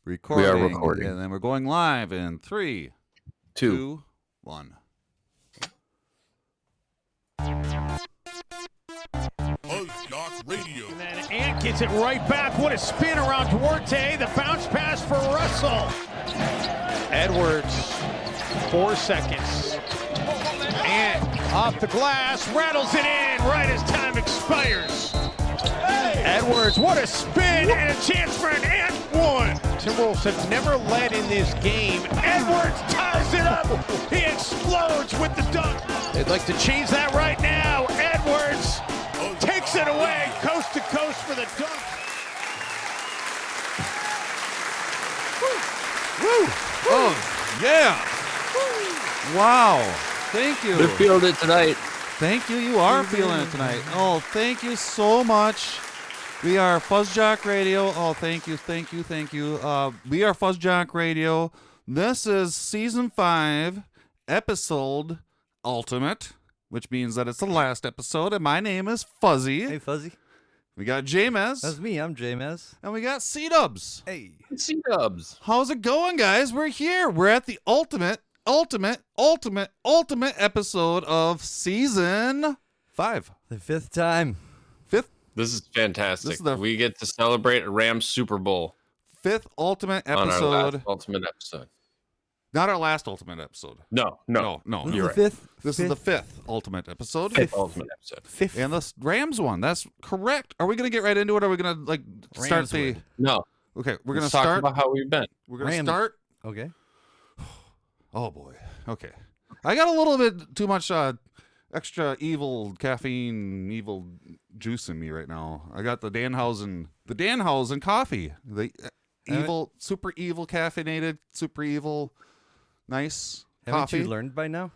Recording. We are recording. And then we're going live in 3, 2, 1. FuzzJockRadio. And then Ant gets it right back. What a spin around Duarte. The bounce pass for Russell. Edwards, 4 seconds. Ant off the glass, rattles it in right as time expires. Edwards, what a spin and a chance for an Ant one. Timberwolves have never led in this game. Edwards ties it up. He explodes with the dunk. They'd like to change that right now. Edwards takes it away, coast to coast for the dunk. Woo! Oh, yeah! Wow. Thank you. They're feeling it tonight. Thank you. You are feeling it tonight. Oh, thank you so much. We are FuzzJockRadio. Oh, thank you. We are FuzzJockRadio. This is Season 5, Episode Ultimate, which means that it's the last episode, and my name is Fuzzy. Hey, Fuzzy. We got J-Mez. That's me. I'm J-Mez. And we got C-Dubs. Hey. C-Dubs. How's it going, guys? We're here. We're at the ultimate episode of Season 5. The 5th time. This is fantastic. This is we get to celebrate a Rams Super Bowl 5th ultimate on episode. our last ultimate episode. Not our last ultimate episode. No. You're right. This is the 5th ultimate episode. 5th ultimate episode. 5th. And the Rams one. That's correct. Are we going to get right into it? Or are we going to start the... No. Okay, we're going to Let's talk start. about how we've been. We're going to Rams. start. Okay. Oh, boy. Okay. I got a little bit too much extra evil caffeine, evil juice in me right now. I got the Danhausen coffee. The evil, super evil caffeinated, super evil, nice Haven't coffee. you learned by now?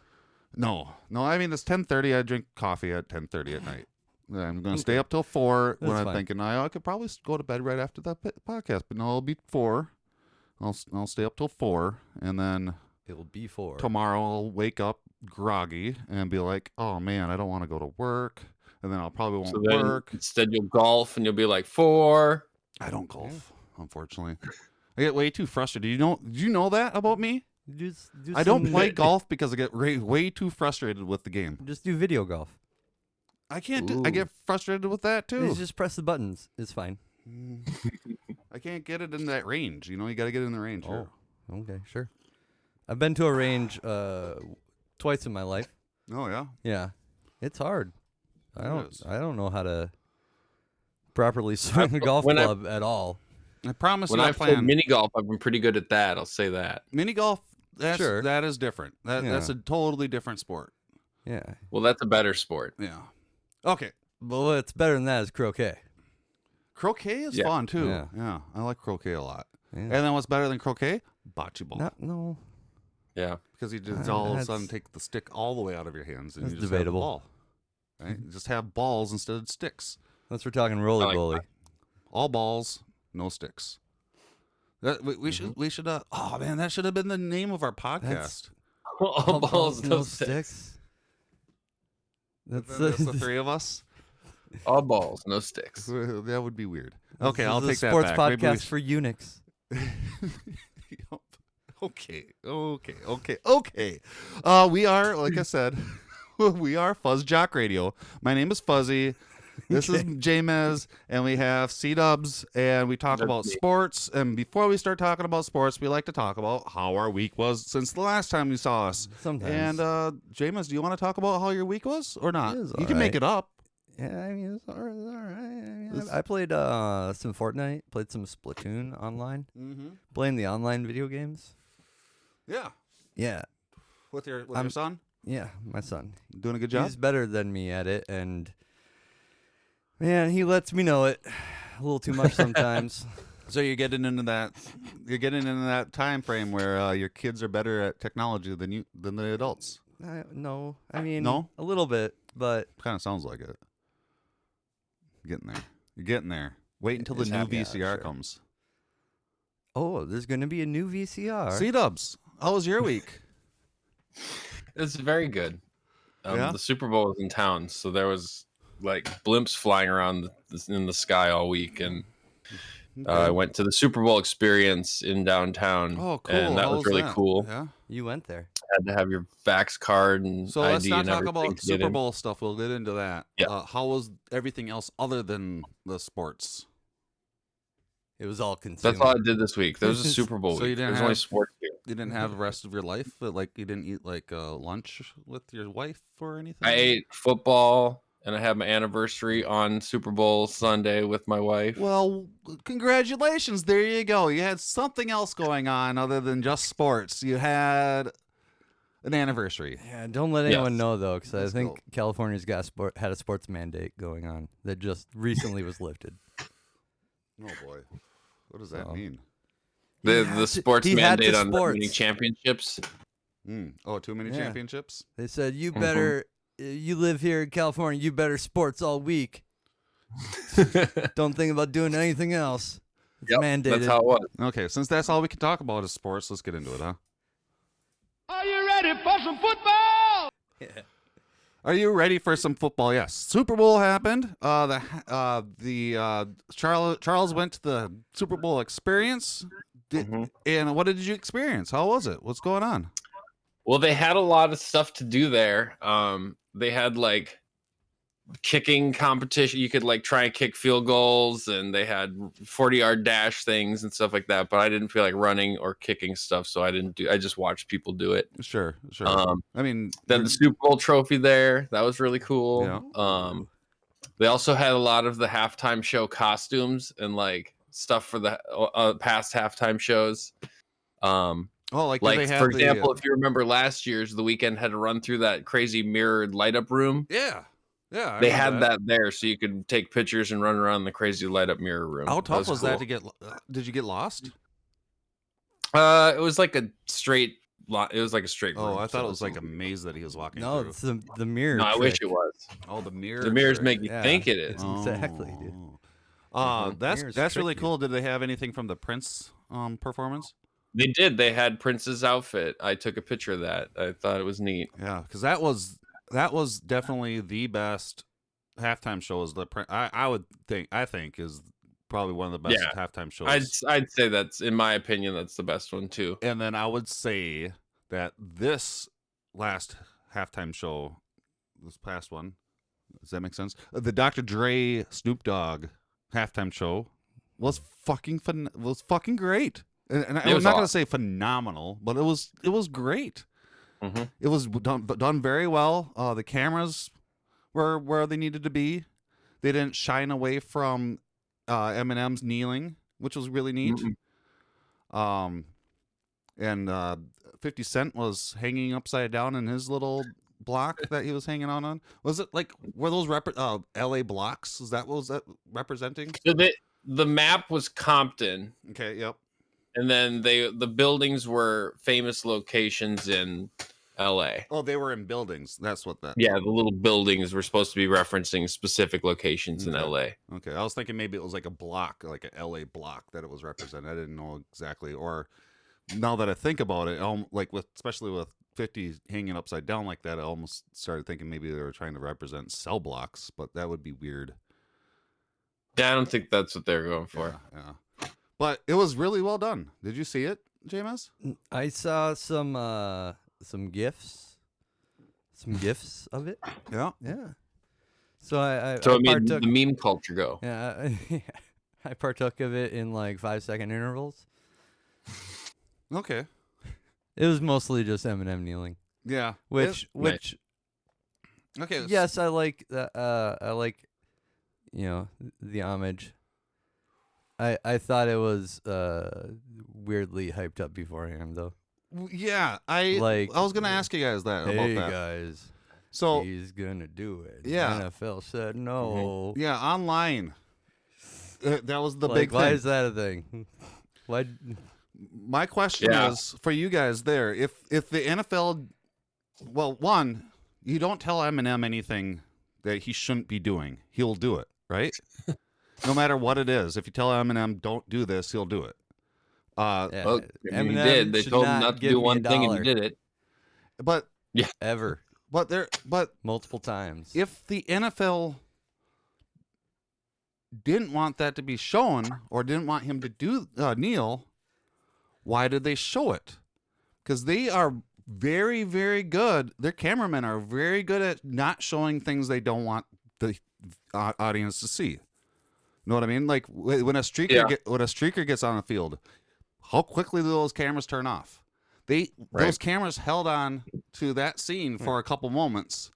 No. I mean, it's 10:30. I drink coffee at 10:30 at night. I'm going to stay up till 4 when That's I'm fine. thinking I could probably go to bed right after the podcast, but no, it'll be 4. I'll stay up till 4, and then It'll be 4. tomorrow I'll wake up groggy and be like, oh man, I don't want to go to work, and then I'll probably won't So then work. instead you'll golf and you'll be like 4. I don't golf, unfortunately. I get way too frustrated. Did you know that about me? I don't play golf because I get way too frustrated with the game. Just do video golf. I can't. I get frustrated with that too. Just press the buttons. It's fine. I can't get it in that range. You got to get in the range. Here. Oh, okay, sure. I've been to a range twice in my life. Oh yeah. Yeah, it's hard. I is. don't know how to properly swing a golf when I- club at all. I promise When you, I I've played plan mini golf, I've been pretty good at that. I'll say that. mini golf. Sure. That is different. That's Yeah. a totally different sport. Yeah. Well, that's a better sport. Yeah. Okay. But what's better than that is croquet. Croquet is Yeah. fun too. Yeah. Yeah, I like croquet a lot. Yeah. And then what's better than croquet? Bocce ball. No. Yeah. Because you just all of a that's- sudden take the stick all the way out of your hands and That's you just debatable. have a ball. Right? You just have balls instead of sticks. Unless we're talking roly I like poly. All balls, no sticks. We should oh man, that should have been the name of our podcast. All balls, no sticks. That's That's the three of us. All balls, no sticks. That would be weird. Okay, This I'll is a take that sports back. Maybe we podcast for eunuchs. Yup. Okay. We are, like I said, we are FuzzJockRadio. My name is Fuzzy. This is J-Mez, and we have C-Dubs, and we talk That's about me. sports. And before we start talking about sports, we like to talk about how our week was since the last time you saw us. Sometimes. And J-Mez, do you want to talk about how your week was or not? It was You can make alright. it up. Yeah, I mean, it's all right. I mean, I played some Fortnite, played some Splatoon online, Mm-hmm. playing the online video games. Yeah. Yeah, With your I'm- son? yeah, my son. Doing a good job? He's better than me at it, and man, he lets me know it a little too much sometimes. So you're getting into that time frame where your kids are better at technology than the adults. No, I mean, No? a little bit, but Kind of sounds like it. You're getting there. Wait until the It's new happening, VCR sure. comes. oh, there's going to be a new VCR. C-Dubs, how was your week? It's very good. Yeah? The Super Bowl was in town, so there was like blimps flying around in the sky all week, and I went to the Super Bowl experience in downtown. Oh, cool. And that How was really that? cool. Yeah. You went there. Had to have your Vax card and So ID let's not and talk everything about to get Super in. Bowl stuff. We'll get into that. Yeah. How was everything else other than the sports? It was all consumed. That's all I did this week. There was a Super Bowl So week. you didn't There's only have- sports here. You didn't have the rest of your life? Like you didn't eat like lunch with your wife or anything? I ate football, and I had my anniversary on Super Bowl Sunday with my wife. Well, congratulations. There you go. You had something else going on other than just sports. You had an anniversary. Yeah, don't let anyone Yes. know though, because I Let's think go. California's got had a sports mandate going on that just recently was lifted. Oh boy. What does that So- mean? The sports he had mandate the on sports. winning championships. Oh, too many Yeah. championships? They said you Mhm. better, you live here in California, you better sports all week. Don't think about doing anything else. It's Yep, mandated. that's how it was. Okay, since that's all we can talk about is sports, let's get into it, huh? Are you ready for some football? Are you ready for some football? Yes. Super Bowl happened. Charles went to the Super Bowl experience. And what did you experience? How was it? What's going on? Well, they had a lot of stuff to do there. They had like kicking competition. You could like try and kick field goals, and they had 40-yard dash things and stuff like that. But I didn't feel like running or kicking stuff, so I didn't do. I just watched people do it. Sure. I mean, Then the Super Bowl trophy there, that was really cool. Yeah. They also had a lot of the halftime show costumes and like stuff for the past halftime shows. like do Like they have for example, if you remember last year's, the weekend had to run through that crazy mirrored light up room. yeah. I They remember had that there, so you could take pictures and run around the crazy light up mirror room. How tough was that cool. to get? Did you get lost? It was like a straight. It was like a straight. Oh, room, I so thought it was like a wasn't- maze that he was walking No, through. it's the mirror. No, I wish trick. it was. Oh, the mirror. The mirrors trick. make you Yeah. think it is. Exactly, dude. That's Mirrors that's trick really you. cool. Did they have anything from the Prince performance? They did. They had Prince's outfit. I took a picture of that. I thought it was neat. Yeah, because that was definitely the best halftime show. I think is probably one of the best Yeah. halftime shows. I'd say that's, in my opinion, that's the best one too. And then I would say that this last halftime show, this past one, does that make sense? The Dr. Dre Snoop Dogg halftime show was fucking great. And I'm was not going to awesome. say phenomenal, but it was great. Mhm. It was done very well. The cameras were where they needed to be. They didn't shine away from Eminem's kneeling, which was really neat. And 50 Cent was hanging upside down in his little block that he was hanging on. Was it like, were those LA blocks? Is that what was that representing? So the map was Compton, Okay, yep. and then the buildings were famous locations in L.A. Oh, they were in buildings. That's what that. Yeah, the little buildings were supposed to be referencing specific locations in Okay. L.A. Okay, I was thinking maybe it was like a block, like a LA block that it was representing. I didn't know exactly. Or now that I think about it, like especially with 50 hanging upside down like that, I almost started thinking maybe they were trying to represent cell blocks, but that would be weird. Yeah, I don't think that's what they're going for. Yeah. But it was really well done. Did you see it, JMS? I saw some gifs, of it. Yeah. Yeah. So I So I mean, partook. the meme culture go. Yeah, I partook of it in like 5-second intervals. Okay. It was mostly just Eminem kneeling, Yeah. which Okay. yes, I like that. I like, the homage. I thought it was weirdly hyped up beforehand though. Yeah. I was gonna ask you guys that Hey about that. guys, So he's gonna do it. Yeah. NFL said no. yeah, online. That was the Like, big why thing. is that a thing? Why? My question Yeah. is for you guys there. If the NFL, well, one, you don't tell Eminem anything that he shouldn't be doing. He'll do it, right? No matter what it is. If you tell Eminem, don't do this, he'll do it. Yeah, Well, I mean, he Eminem did. They should told him not to give do me one thing, and $1 he did it. But ever, but multiple times. if the NFL didn't want that to be shown or didn't want him to do kneel, why did they show it? Because they are very, very good. Their cameramen are very good at not showing things they don't want the audience to see. Know what I mean? Like when a streaker gets on the field, how quickly do those cameras turn off? Those cameras held on to that scene for a couple moments,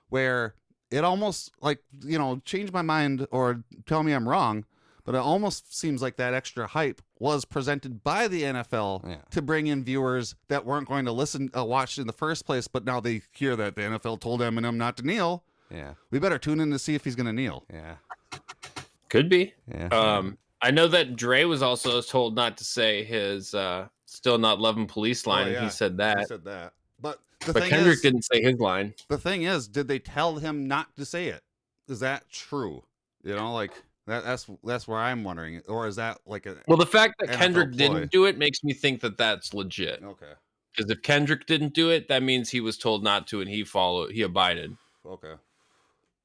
where it almost changed my mind or tell me I'm wrong, but it almost seems like that extra hype was presented by the NFL to bring in viewers that weren't going to watch in the first place, but now they hear that the NFL told Eminem not to kneel. Yeah. We better tune in to see if he's going to kneel. Yeah. Could be. Yeah. I know that Dre was also told not to say his "Still Not Loving Police" line, and he said that. He said that. But Kendrick didn't say his line. The thing is, did they tell him not to say it? Is that true? That's where I'm wondering. Or is that like a... Well, the fact that NFL Kendrick ploy? didn't do it makes me think that that's legit. Okay. Because if Kendrick didn't do it, that means he was told not to, and he abided. Okay.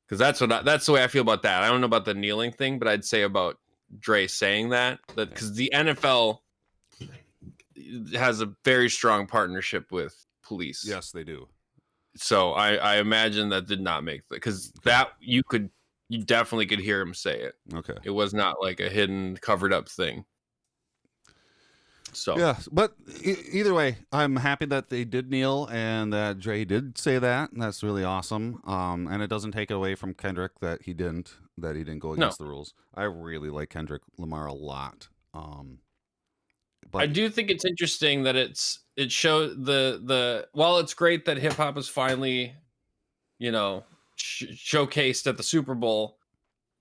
Because that's the way I feel about that. I don't know about the kneeling thing, but I'd say about Dre saying that because the NFL has a very strong partnership with police. Yes, they do. So I imagine that did not make because that you definitely could hear him say it. Okay. It was not like a hidden, covered up thing. So yeah, but either way, I'm happy that they did kneel and that Dre did say that. And that's really awesome. And it doesn't take away from Kendrick that he didn't go against the rules. I really like Kendrick Lamar a lot. But I do think it's interesting that it shows the while it's great that hip hop is finally, showcased at the Super Bowl.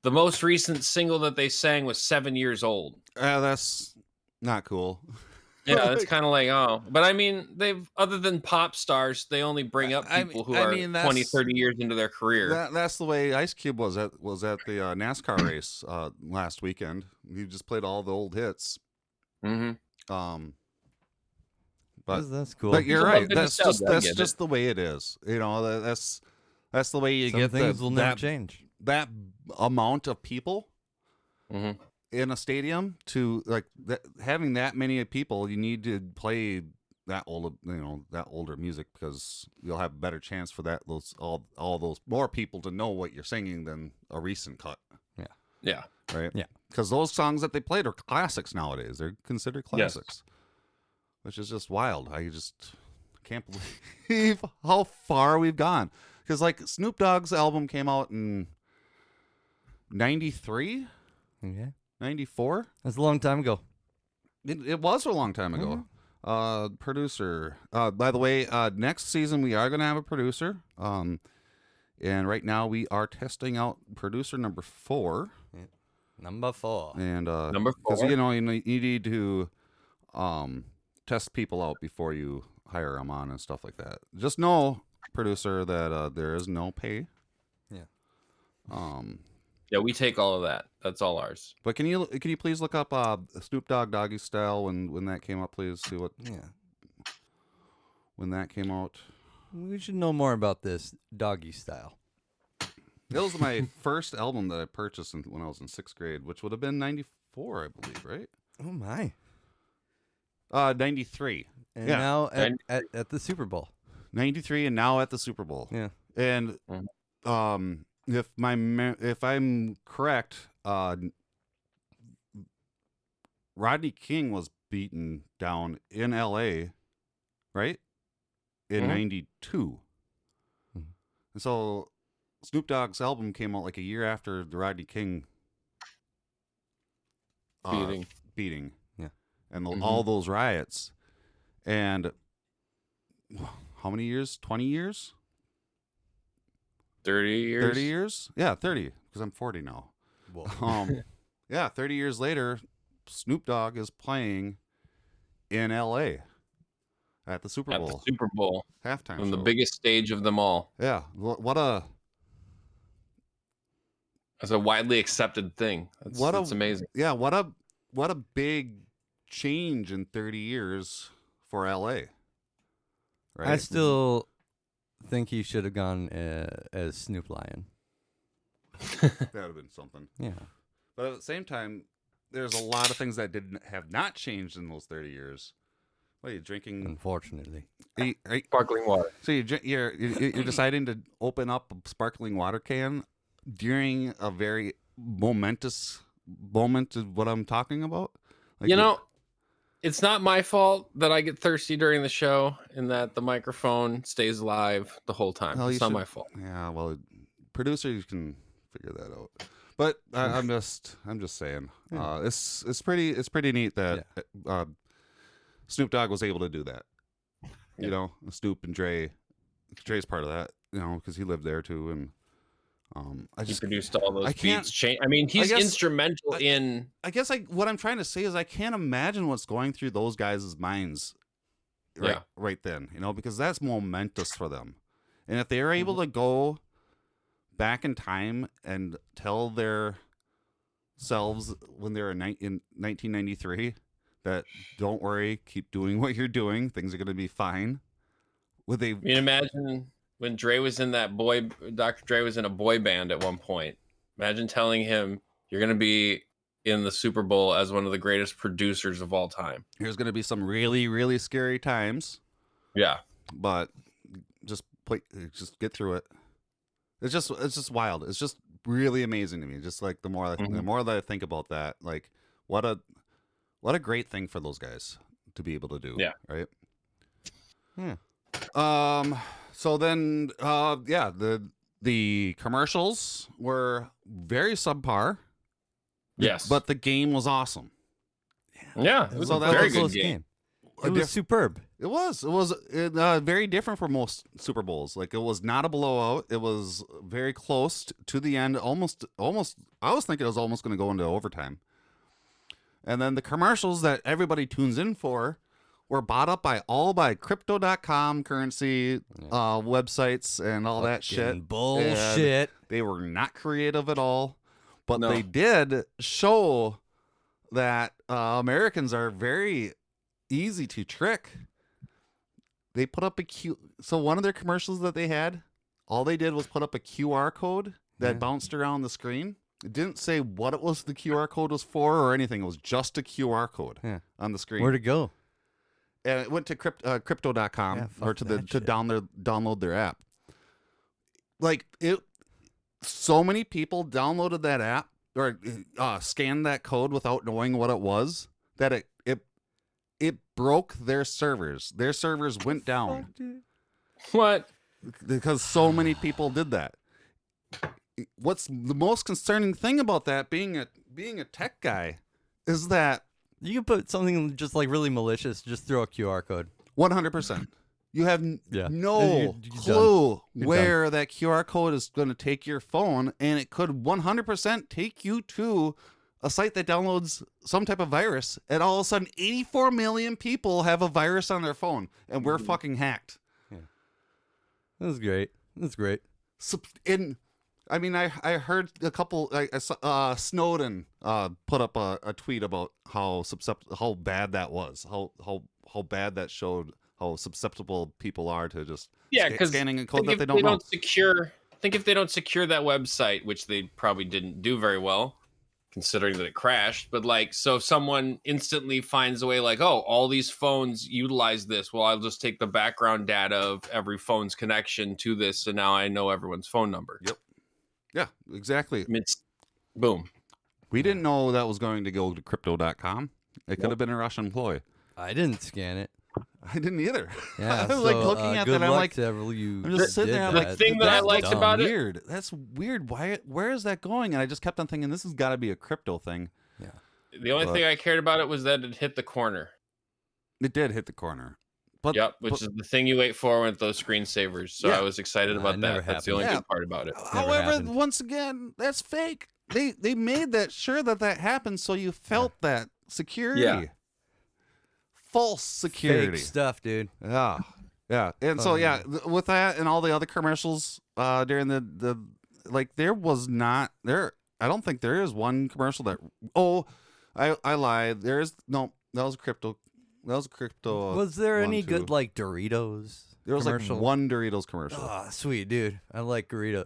The most recent single that they sang was 7 years old. That's not cool. Yeah, it's kind of like, oh. But I mean, they've, other than pop stars, they only bring up people who are 20, 30 years into their career. That's the way Ice Cube was at the NASCAR race last weekend. He just played all the old hits. Mm-hmm. But that's cool. But you're right. That's just the way it is. That's the way you Some get things will never change. That amount of people Mm-hmm. in a stadium to having that many people, you need to play that older music because you'll have a better chance for all those more people to know what you're singing than a recent cut. Yeah. Right. Yeah. Because those songs that they played are classics nowadays. They're considered classics, which is just wild. I just can't believe how far we've gone. Because Snoop Dogg's album came out in 93, Okay. 94. That's a long time ago. It was a long time ago. Producer. By the way, next season we are going to have a producer. And right now we are testing out producer number 4. Yeah. Number 4. And Number 4. because you need to test people out before you hire them on and stuff like that. Just know, producer, that there is no pay. Yeah. Yeah, we take all of that. That's all ours. But can you please look up Snoop Dogg Doggy Style when that came up, please? See what when that came out. We should know more about this Doggy Style. It was my first album that I purchased when I was in 6th grade, which would have been 94, I believe, right? Oh my. 93. And now at the Super Bowl. 93 and now at the Super Bowl. Yeah. And if I'm correct, Rodney King was beaten down in LA, right? In 92. Mm-hmm. And so Snoop Dogg's album came out a year after the Rodney King beating. Yeah. And all those riots. And how many years? 20 years? 30 years? 30 years? Yeah, 30, because I'm 40 now. Whoa. Yeah, 30 years later, Snoop Dogg is playing in LA at the Super Bowl. At the Super Bowl. Halftime On the show. biggest stage of them all. Yeah, That's a widely accepted thing. That's amazing. Yeah, what a big change in 30 years for LA. Right? I still think he should have gone as Snoop Lion. That would have been something. Yeah. But at the same time, there's a lot of things that have not changed in those 30 years. What are you drinking? Unfortunately. Sparkling water. So you're deciding to open up a sparkling water can during a very momentous moment of what I'm talking about? Like, it's not my fault that I get thirsty during the show and that the microphone stays live the whole time. Well, it's not my fault. Yeah, well, producers can figure that out. But I'm just saying, it's pretty neat that Snoop Dogg was able to do that. You know, Snoop and Dre. Dre's part of that, you know, because he lived there too, and he produced all those beats. I mean, he's instrumental in. I guess what I'm trying to say is I can't imagine what's going through those guys' minds, right then, you know, because that's momentous for them, and if they are able to go back in time and tell their selves when they're in 1993 that don't worry, keep doing what you're doing, things are going to be fine. I mean, imagine when Dre was in Dr. Dre was in a boy band at one point. Imagine telling him you're going to be in the Super Bowl as one of the greatest producers of all time. There's going to be some really, really scary times. Yeah. But just get through it. It's just wild. It's just really amazing to me. Just like the more that I think about that, like what a great thing for those guys to be able to do. Yeah. Right. Yeah. So then, the commercials were very subpar. Yes. But the game was awesome. Yeah. It was a very good game. It was superb. It was very different from most Super Bowls. Like, it was not a blowout. It was very close to the end. Almost. I was thinking it was almost going to go into overtime. And then the commercials that everybody tunes in for were bought up by Crypto.com currency websites and all that shit. Bullshit. And they were not creative at all, but they did show that Americans are very easy to trick. They put up so one of their commercials that they had, all they did was put up a QR code that bounced around the screen. It didn't say what it was the QR code was for or anything. It was just a QR code on the screen. Where'd it go? And it went to crypto.com or to download their app. Like, so many people downloaded that app or scanned that code without knowing what it was that it broke their servers. Their servers went down. What? Because so many people did that. What's the most concerning thing about that, being a tech guy, is that you can put something just like really malicious, just throw a QR code. 100%. You have no you're clue where that QR code is going to take your phone, and it could 100% take you to a site that downloads some type of virus, and all of a sudden 84 million people have a virus on their phone, and we're fucking hacked. Yeah. That's great. That's great. So, I mean, I heard a couple. I saw Snowden put up a tweet about how bad that was, how bad that showed how susceptible people are to just scanning a code that they don't know. Think if they don't secure that website, which they probably didn't do very well, considering that it crashed. But like, so if someone instantly finds a way, like, oh, all these phones utilize this, well, I'll just take the background data of every phone's connection to this, and now I know everyone's phone number. Yep. Yeah, exactly. I mean, boom. We didn't know that was going to go to crypto.com. It could have been a Russian ploy. I didn't scan it. I didn't either. Yeah, I was like looking at that. I'm like, I'm just sitting there. I'm like, the thing that I liked about it. Weird. That's weird. Where is that going? And I just kept on thinking, this has got to be a crypto thing. Yeah. The only thing I cared about it was that it hit the corner. It did hit the corner. But, which is the thing you wait for with those screensavers. So I was excited about that. That's the only good part about it. However, once again, that's fake. They made that sure that happened, so you felt that security. Yeah. False security. Fake stuff, dude. Yeah. Yeah. And so with that and all the other commercials during the like, there was not there. I don't think there is one commercial that I lied. There is no, that was a crypto That was a crypto. Was there one, any too. good like Doritos? There was commercial? like one Doritos commercial. Oh, sweet dude. I like Doritos.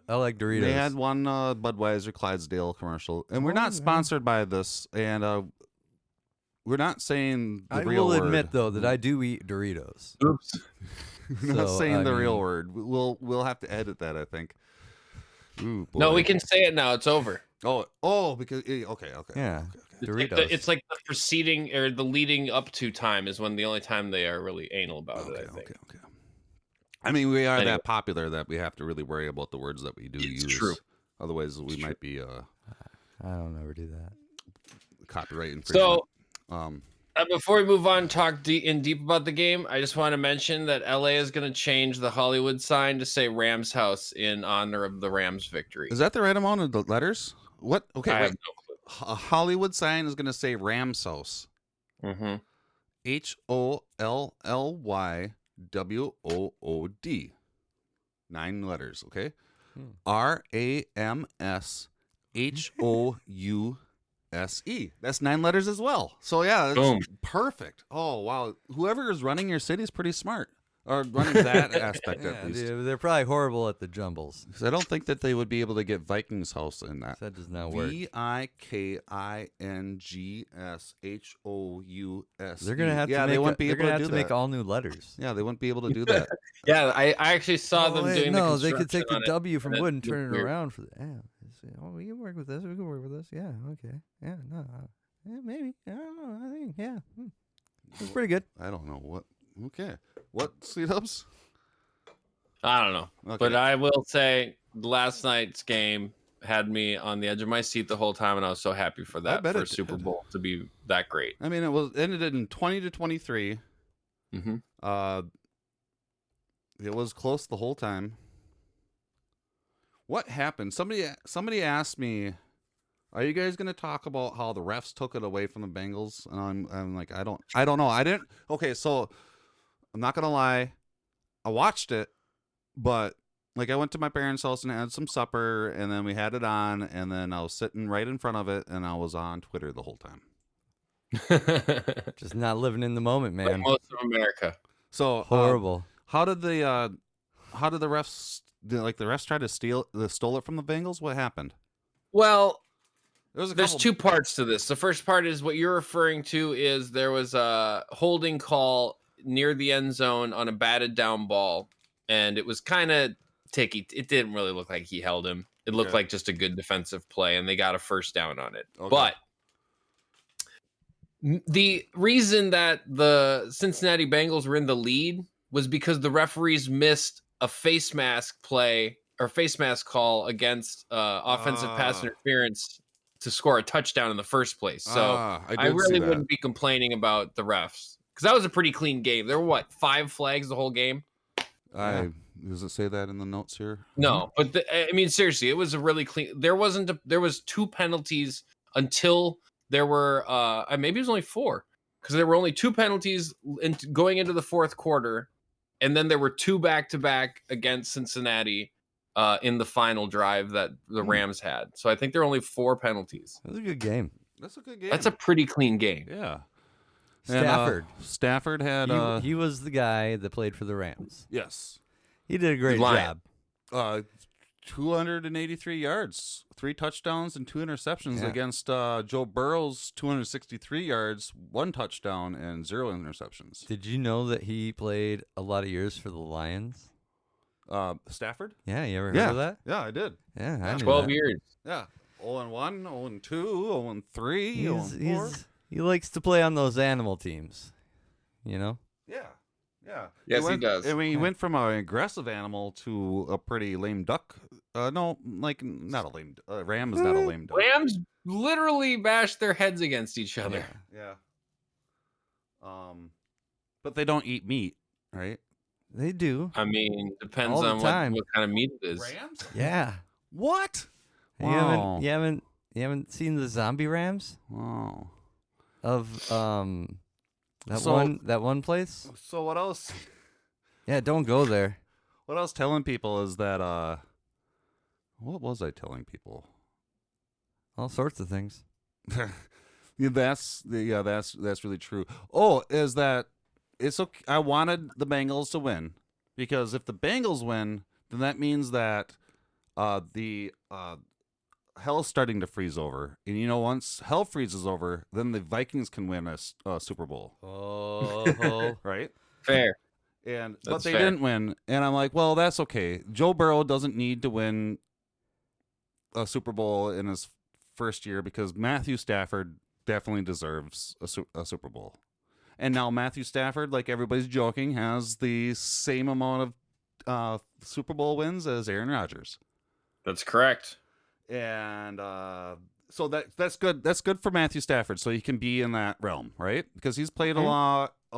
They had one Budweiser Clydesdale commercial, and we're not sponsored by this, and we're not saying the I real will word. admit though that I do eat Doritos. Oops. We're not So, saying I the real mean- word. We'll have to edit that, I think. Ooh, boy. No, we can say it now. It's over. Oh, because okay. Yeah. It's Doritos. like it's like the preceding or the leading up to time is when the only time they are really anal about it. I think. Okay. I mean, we are Anyway. that popular that we have to really worry about the words that we do It's use. true. Otherwise, we might be I don't ever do that. copyright infringement. So, before we move on, talk deep about the game. I just want to mention that LA is going to change the Hollywood sign to say Rams House in honor of the Rams victory. Is that the right amount of the letters? What? Okay, I wait. have no A Hollywood sign is going to say Rams House. clue. Mm-hmm. HOLLYWOOD. 9 letters, okay? RAMSHOUSE. That's 9 letters as well. So yeah, that's Boom. perfect. Oh wow. Whoever is running your city is pretty smart. Or running that aspect Yeah, at least. they're probably horrible at the jumbles. 'Cause I don't think that they would be able to get Vikings House in that. That does not work. VIKINGSHOUSE. They're gonna have yeah, to make. they wouldn't be they're able gonna to have do to that. make all new letters. Yeah, they wouldn't be able to do that. Yeah, I actually saw them doing the No, construction they could take the on it, W from and wood and turn it weird. around for the. Yeah, oh, we can work with this. We can work with this. Yeah, okay. Yeah, no, yeah, maybe. I don't know. I think it's pretty good. I don't know what. Okay, what Sleet Ups? I don't know, Okay. but I will say last night's game had me on the edge of my seat the whole time, and I was so happy for that bet for it Super did. Bowl to be that great. I mean, it ended in 20-23. Mm-hmm. It was close the whole time. What happened? Somebody asked me, "Are you guys going to talk about how the refs took it away from the Bengals?" And I'm like, I don't know. I didn't. Okay, so I'm not gonna lie. I watched it, but like I went to my parents' house and had some supper, and then we had it on, and then I was sitting right in front of it, and I was on Twitter the whole time. Just not living in the moment, Like man. most of America. So Horrible. how did the refs? Did, like the refs try to stole it from the Bengals? What happened? Well, There's there's two parts to this. The first part is what you're referring to is there was a holding call near the end zone on a batted down ball, and it was kind of ticky. It didn't really look like he held him. It looked Okay. like just a good defensive play, and they got a first down on it. Okay. But the reason that the Cincinnati Bengals were in the lead was because the referees missed a face mask play or face mask call against offensive pass interference to score a touchdown in the first place. So I I really wouldn't be complaining about the refs because that was a pretty clean game. There were 5 flags the whole game? Does it say that in the notes here? No, but I mean seriously, it was a really clean. There was 2 penalties until there were maybe it was only 4 because there were only 2 penalties going into the fourth quarter, and then there were 2 back-to-back against Cincinnati in the final drive that the Rams had. So I think there were only 4 penalties. It was a good game. That's a good game. That's a pretty clean game. yeah. Stafford. And, Stafford had He was the guy that played for the Rams. yes, He did a great Lion. job. 283 yards, 3 touchdowns, and 2 interceptions Yeah. against Joe Burrow's 263 yards, 1 touchdown, and 0 interceptions. Did you know that he played a lot of years for the Lions? Stafford? Yeah, you ever heard Yeah, of that? yeah, I did. Yeah, I knew 12 that. years. Yeah, 0-1, 0-2, 0-3, 0-4. He likes to play on those animal teams, you know? Yeah, yeah. Yes, he does. I mean, he went from an aggressive animal to a pretty lame duck. No, like not a lame. Ram is not a lame duck. Rams literally bashed their heads against each other. Yeah. But they don't eat meat, right? They do. I mean, depends All the on time. what kind of meat it is. Rams? Yeah. What? You Wow. haven't seen the zombie Rams Wow. of that So- one place? So what else? Yeah, don't go there. What I was telling people is that what was I telling people? All sorts of things. That's really true. Oh, is that it's okay? I wanted the Bengals to win because if the Bengals win, then that means that the hell's starting to freeze over, and once hell freezes over, then the Vikings can win a Super Bowl. Oh, Right? Fair. But That's they fair. didn't win, and I'm like, well, that's okay. Joe Burrow doesn't need to win a Super Bowl in his first year because Matthew Stafford definitely deserves a Super Bowl. And now Matthew Stafford, like everybody's joking, has the same amount of Super Bowl wins as Aaron Rodgers. That's correct. And so that's good. That's good for Matthew Stafford, so he can be in that realm, right? Because he's played a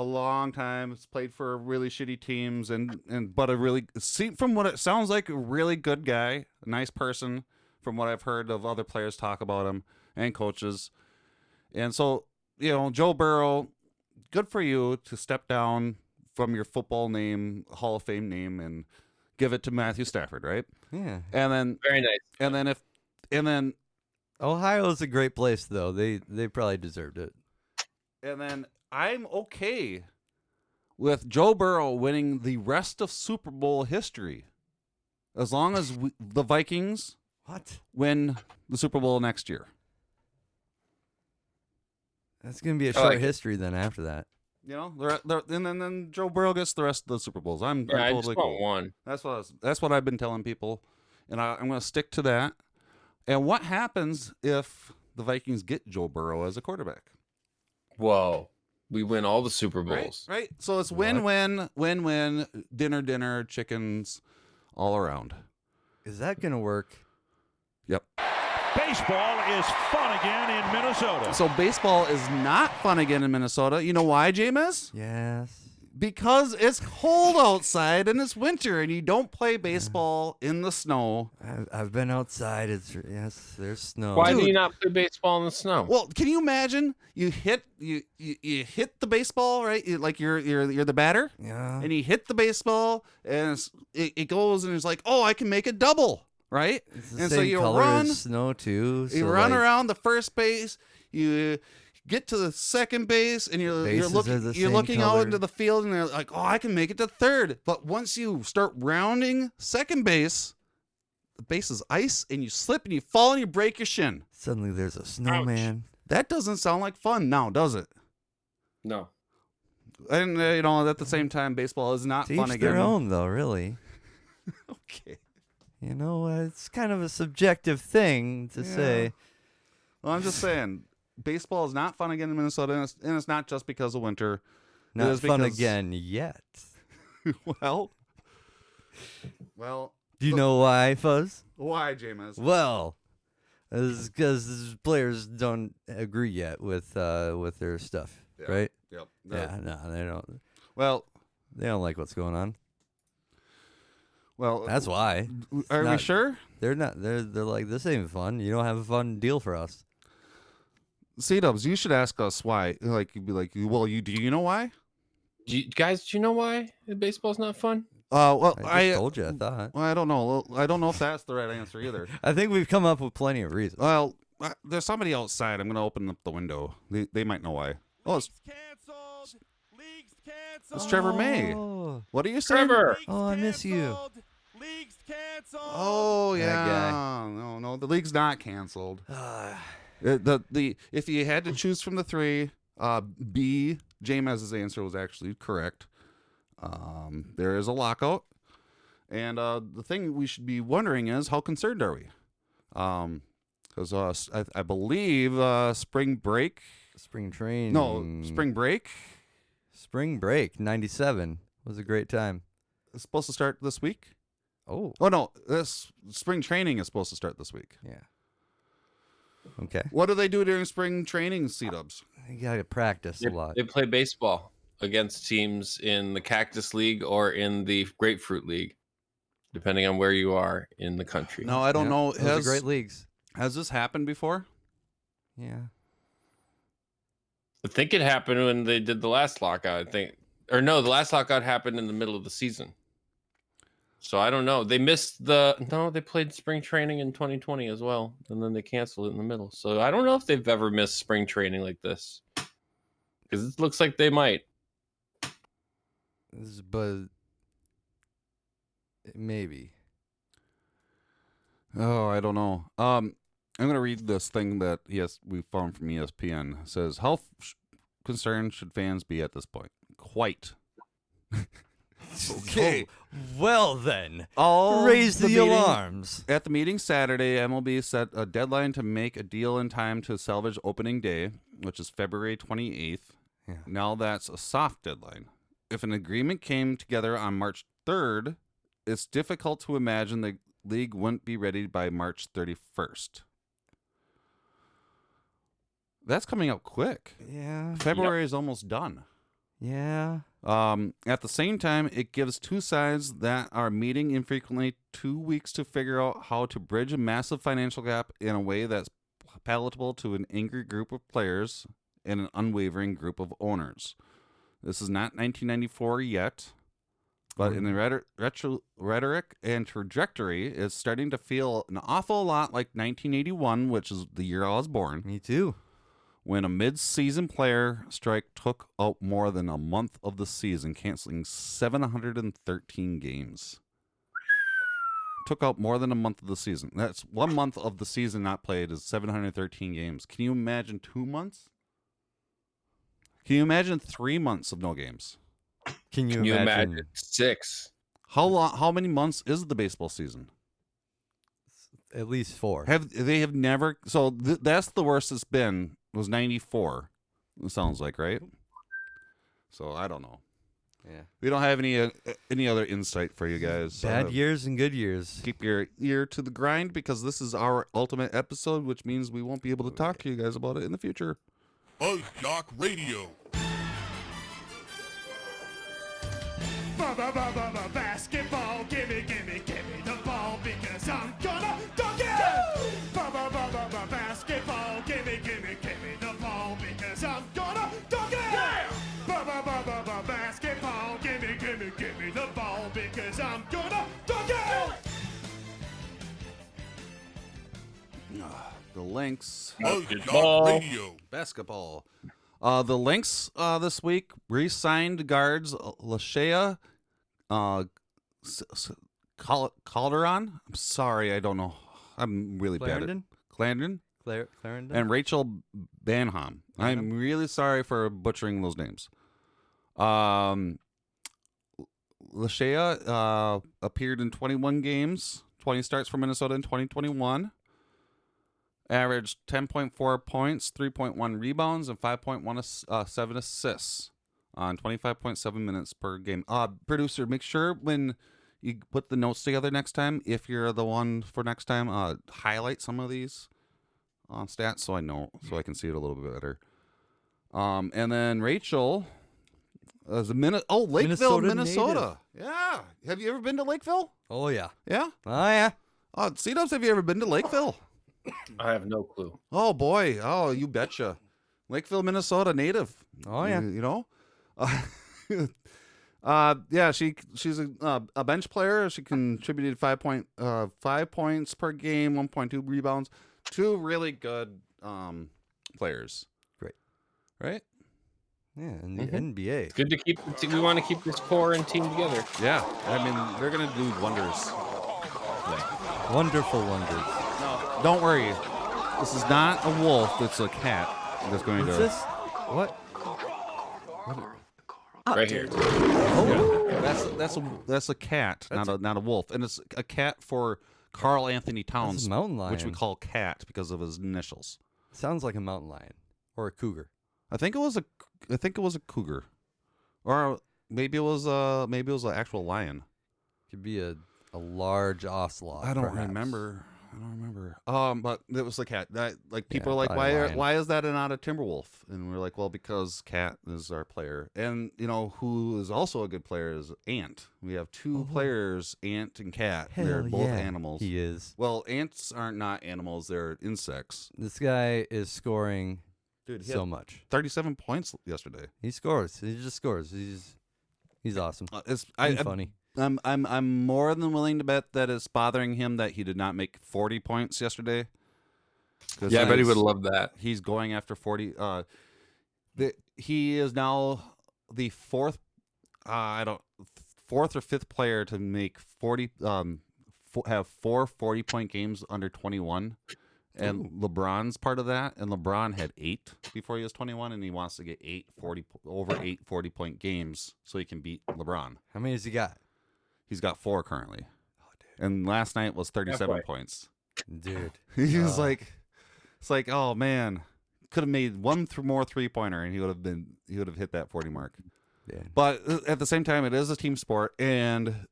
long time. He's played for really shitty teams, but from what it sounds like, a really good guy, a nice person. From what I've heard of other players talk about him and coaches, and so Joe Burrow, good for you to step down from your football name, Hall of Fame name, and give it to Matthew Stafford, right? yeah. And then Very nice. and then Ohio's a great place, though. They probably deserved it. And then I'm okay with Joe Burrow winning the rest of Super Bowl history, as long as the Vikings win the Super Bowl next year. That's gonna be a short history then. After that, And then Joe Burrow gets the rest of the Super Bowls. I'm I totally just want cool. one. That's what I've been telling people, and I'm going to stick to that. And what happens if the Vikings get Joe Burrow as a quarterback? Whoa. We win all the Super Right, Bowls. right. So it's win-win, win-win, dinner, chickens, all around. is that gonna work? Yep. Baseball is fun again in Minnesota. So baseball is not fun again in Minnesota. You know why, Jameis? Yes. Because it's cold outside and it's winter, and you don't play baseball in the snow. I've been outside. There's snow. Why do Dude. you not play baseball in the snow? Well, can you imagine you hit the baseball, right? You're the batter, Yeah. and you hit the baseball, and it goes, and it's like, oh, I can make a double, right? It's the And same so you color run, as snow too. you so run like, around the first base, you get to the second base, and you're Bases are the same looking out color. into the field, and you're like, oh, I can make it to third. But once you start rounding second base, the base is ice, and you slip and you fall and you break your shin. Suddenly there's a snowman. That doesn't sound like fun now, does it? No. And at the same time, baseball is not To fun each again. their own, though. Really. Okay. It's kind of a subjective thing to say. Well, I'm just saying, baseball is not fun again in Minnesota, and it's not just because of winter. It Not is fun because- again yet. Well, Do you know why, Fuzz? why, Jameis? Well, it's because players don't agree yet with their stuff, Yeah. right? Yep. Yeah, no, they don't. Well, They don't like what's going on. well. That's why. Are we not- sure? They're not. They're like, this ain't fun. You don't have a fun deal for us. C-Dubs, you should ask us why. Like, you'd be like, well, do you know why? Do you know why baseball's not fun? Well, I just told you. I thought. Well, I don't know. I don't know if that's the right answer either. I think we've come up with plenty of reasons. Well, there's somebody outside. I'm going to open up the window. They might know why. Oh, it's League's canceled. It's Trevor May. Oh, What are you saying? Trevor. Oh, I miss you. League's canceled. Oh, That yeah. No, the league's not canceled. If you had to choose from the three, B, James's answer was actually correct. There is a lockout, and the thing we should be wondering is how concerned are we? Because I believe spring break. Spring train. No, spring break Spring break. 97 was a great time. is supposed to start this week. Oh, Oh no, this spring training is supposed to start this week. yeah. Okay. What do they do during spring training, C-Dubs? You gotta practice a lot. They play baseball against teams in the Cactus League or in the Grapefruit League, depending on where you are in the country. No, I don't Yeah, know. Those are great leagues. Has this happened before? Yeah. I think it happened when they did the last lockout. The last lockout happened in the middle of the season. So I don't know. They played spring training in 2020 as well, and then they canceled it in the middle. So I don't know if they've ever missed spring training like this, because it looks like they might. But maybe. Oh, I don't know. I'm gonna read this thing that we found from ESPN. It says, how concerned should fans be at this point? Quite. Okay. Well then, All raise the meeting- alarms. At the meeting Saturday, MLB set a deadline to make a deal in time to salvage opening day, which is February 28th. Yeah. Now that's a soft deadline. If an agreement came together on March 3rd, it's difficult to imagine the league wouldn't be ready by March 31st. That's coming up quick. Yeah. February is almost done. Yeah. At the same time, it gives two sides that are meeting infrequently 2 weeks to figure out how to bridge a massive financial gap in a way that's palatable to an angry group of players and an unwavering group of owners. This is not 1994 yet, but in the rhetoric and trajectory, it's starting to feel an awful lot like 1981, which is the year I was born, Me too. when a mid-season player strike took out more than a month of the season, canceling 713 games. Took out more than a month of the season. That's 1 month of the season not played is 713 games. Can you imagine 2 months? Can you imagine 3 months of no games? Can Can you imagine 6? How many months is the baseball season? At least 4. They have never. So that's the worst it's been. Was 94. It sounds like, right? So I don't know. Yeah. We don't have any other insight for you guys. Bad years and good years. Keep your ear to the grind, because this is our ultimate episode, which means we won't be able to talk to you guys about it in the future. FuzzJockRadio. Basketball, gimme the ball because I'm gonna dunk it! Basketball, gimme the ball because I'm gonna dunk it! Yeah! Basketball, gimme the ball because I'm gonna dunk it! The Lynx. FuzzJockRadio. Basketball. The Lynx this week re-signed guards Lashea Calderon. I'm sorry, I don't know. I'm really bad at Clarendon Clarendon? and Rachel Banham. I'm really sorry for butchering those names. Lashea appeared in 21 games, 20 starts for Minnesota in 2021. Averaged 10.4 points, 3.1 rebounds, and 5.17 assists on 25.7 minutes per game. Producer, make sure when you put the notes together next time, if you're the one for next time, highlight some of these stats so I know, so I can see it a little bit better. And then Rachel is Lakeville, Minnesota. Yeah. Have you ever been to Lakeville? Oh, yeah. Yeah. Oh, yeah. C-Dubs, have you ever been to Lakeville? I have no clue. Oh boy! Oh, you betcha. Lakeville, Minnesota native. Oh, yeah. You know. Yeah, she's a bench player. She contributed 5 points per game, 1.2 rebounds. 2 really good players. Great. Right? Yeah, in the NBA. It's good to keep. We want to keep this core and team together. Yeah. I mean, they're gonna do wonders. Wonderful wonders. No, don't worry. This is not a wolf. It's a cat that's going What's to. this? What? Right here. Yeah. That's a cat, not a wolf, and it's a cat for Carl Anthony Towns, That's a mountain lion. which we call Cat because of his initials. Sounds like a mountain lion or a cougar. I think it was a cougar, or maybe it was an actual lion. Could be a large ocelot. I don't perhaps. remember. But it was a cat. That people Yeah, are like, probably a lion. why is that not a Timberwolf? And we're like, well, because Cat is our player, and you know who is also a good player is Ant. We have 2 players, Ant and Cat. They're Hell both yeah, animals. He is. Well, ants aren't not animals; they're insects. This guy is scoring Dude, so much. 37 points yesterday. He scores. He just scores. He's awesome. It's And funny. I'm more than willing to bet that it's bothering him that he did not make 40 points yesterday. Yeah, I bet he would love that. He's going after 40. He is now the fourth or fifth player to make 40. Have 4 40-point games under 21, and LeBron's part of that. And LeBron had 8 before he was 21, and he wants to get 8 40-point games so he can beat LeBron. How many has he got? He's got 4 currently. Oh, dude. And last night was 37 Halfway. points. Dude. He was like, it's like, oh man, could have made one more 3-pointer, and he would have hit that 40 mark. Yeah. But at the same time, it is a team sport, and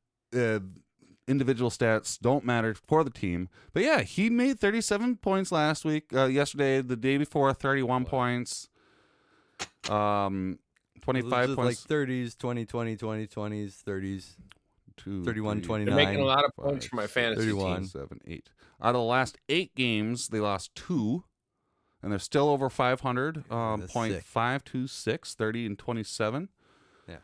individual stats don't matter for the team. But yeah, he made 37 points last week. Yesterday, the day before, 31 points. 25 points. Like 30s, 20, 20s, 30s. 2, 31, 3, 29. They're making a lot of 5, points for my fantasy 31. team. 7, 8. Out of the last 8 games, they lost 2, and they're still over 500. That's sick. .526, 30 and 27. Yeah.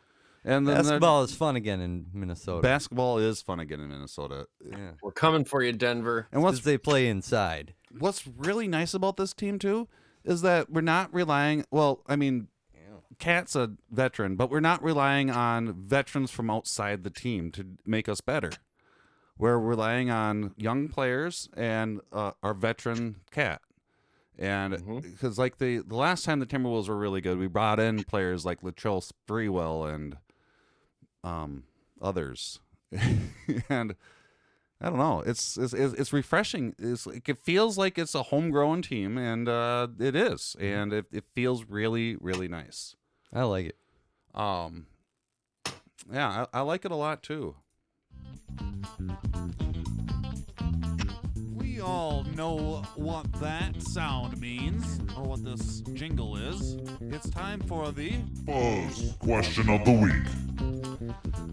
And then basketball is fun again in Minnesota. basketball is fun again in Minnesota. Yeah. We're coming for you, Denver. And Because they play inside. what's really nice about this team too is that we're not relying. Well, I mean, Cat's a veteran, but we're not relying on veterans from outside the team to make us better. We're relying on young players and our veteran Cat. And because like the last time the Timberwolves were really good, we brought in players like Latrell Sprewell and others. And I don't know, it's refreshing. It feels like it's a homegrown team, and it is, and it feels really, really nice. I like it. Yeah, I like it a lot too. We all know what that sound means, or what this jingle is. It's time for the Fuzz question of the week.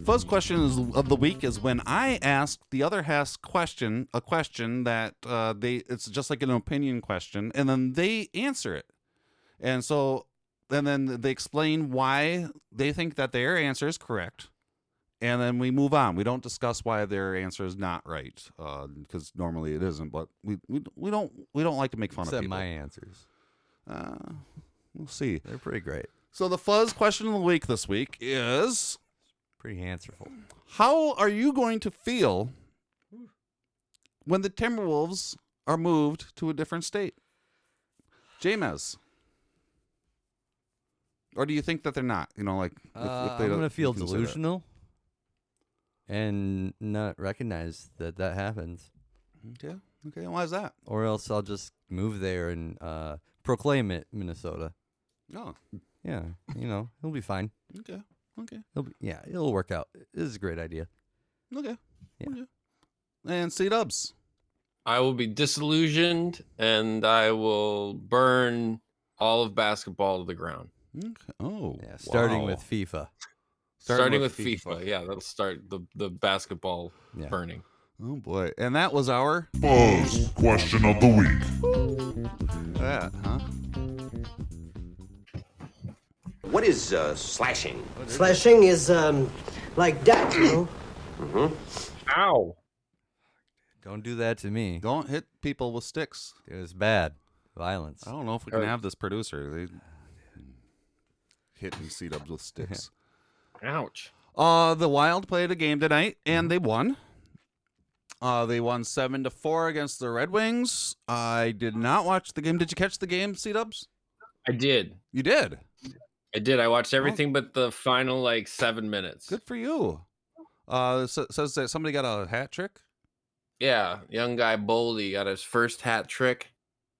Fuzz question of the week is when I ask the other host a question that it's just like an opinion question, and then they answer it. And then they explain why they think that their answer is correct. And then we move on. We don't discuss why their answer is not right, because normally it isn't. But we don't like to make fun of Except people. my answers. We'll see. They're pretty great. So the Fuzz question of the week this week is: Pretty answerful. how are you going to feel when the Timberwolves are moved to a different state? James. Or do you think that they're not? You know, like if they I'm don't, going to feel you can say that. delusional and not recognize that happens. Okay. Okay. Why is that? Or else I'll just move there and proclaim it Minnesota. Oh. Yeah, it'll be fine. Okay. Okay. It'll work out. This is a great idea. Okay. Yeah. Okay. And C-Dubs. I will be disillusioned, and I will burn all of basketball to the ground. Okay. Oh. Yeah, starting wow. with FIFA. Starting with FIFA. Yeah, that'll start the basketball Yeah. burning. Oh boy. And that was our Fuzz question of the week. that, huh? What is slashing? Slashing is like that, you know? Ow! Don't do that to me. Don't hit people with sticks. It was bad. Violence. I don't know if we can have this producer. They hitting C-Dubs with sticks. Ouch! The Wild played a game tonight and they won. They won 7-4 against the Red Wings. I did not watch the game. Did you catch the game, C-Dubs? I did. You did. I did. I watched everything but the final 7 minutes. Good for you. Says that somebody got a hat trick. Yeah, young guy Boldy got his first hat trick.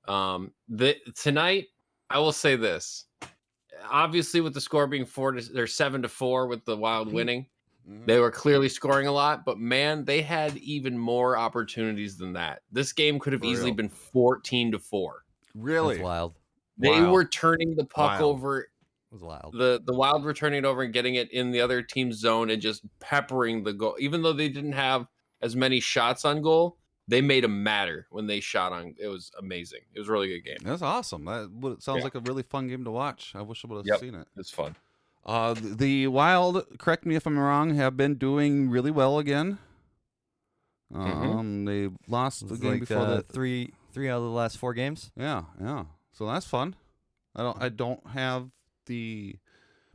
Tonight, I will say this. Obviously, with the score being 7-4 with the Wild winning, they were clearly scoring a lot. But man, they had even more opportunities than that. This game could have easily been 14-4. Really? That's wild. They Wow. were turning the puck Wild. over. It was wild. The Wild were turning it over and getting it in the other team's zone and just peppering the goal. Even though they didn't have as many shots on goal, they made them matter when they shot on. It was amazing. It was a really good game. That's awesome. Sounds Yeah. like a really fun game to watch. I wish I would have Yep. seen it. It's fun. The Wild, correct me if I'm wrong, have been doing really well again. They lost the game before that. Three out of the last 4 games. Yeah. So that's fun. I don't have the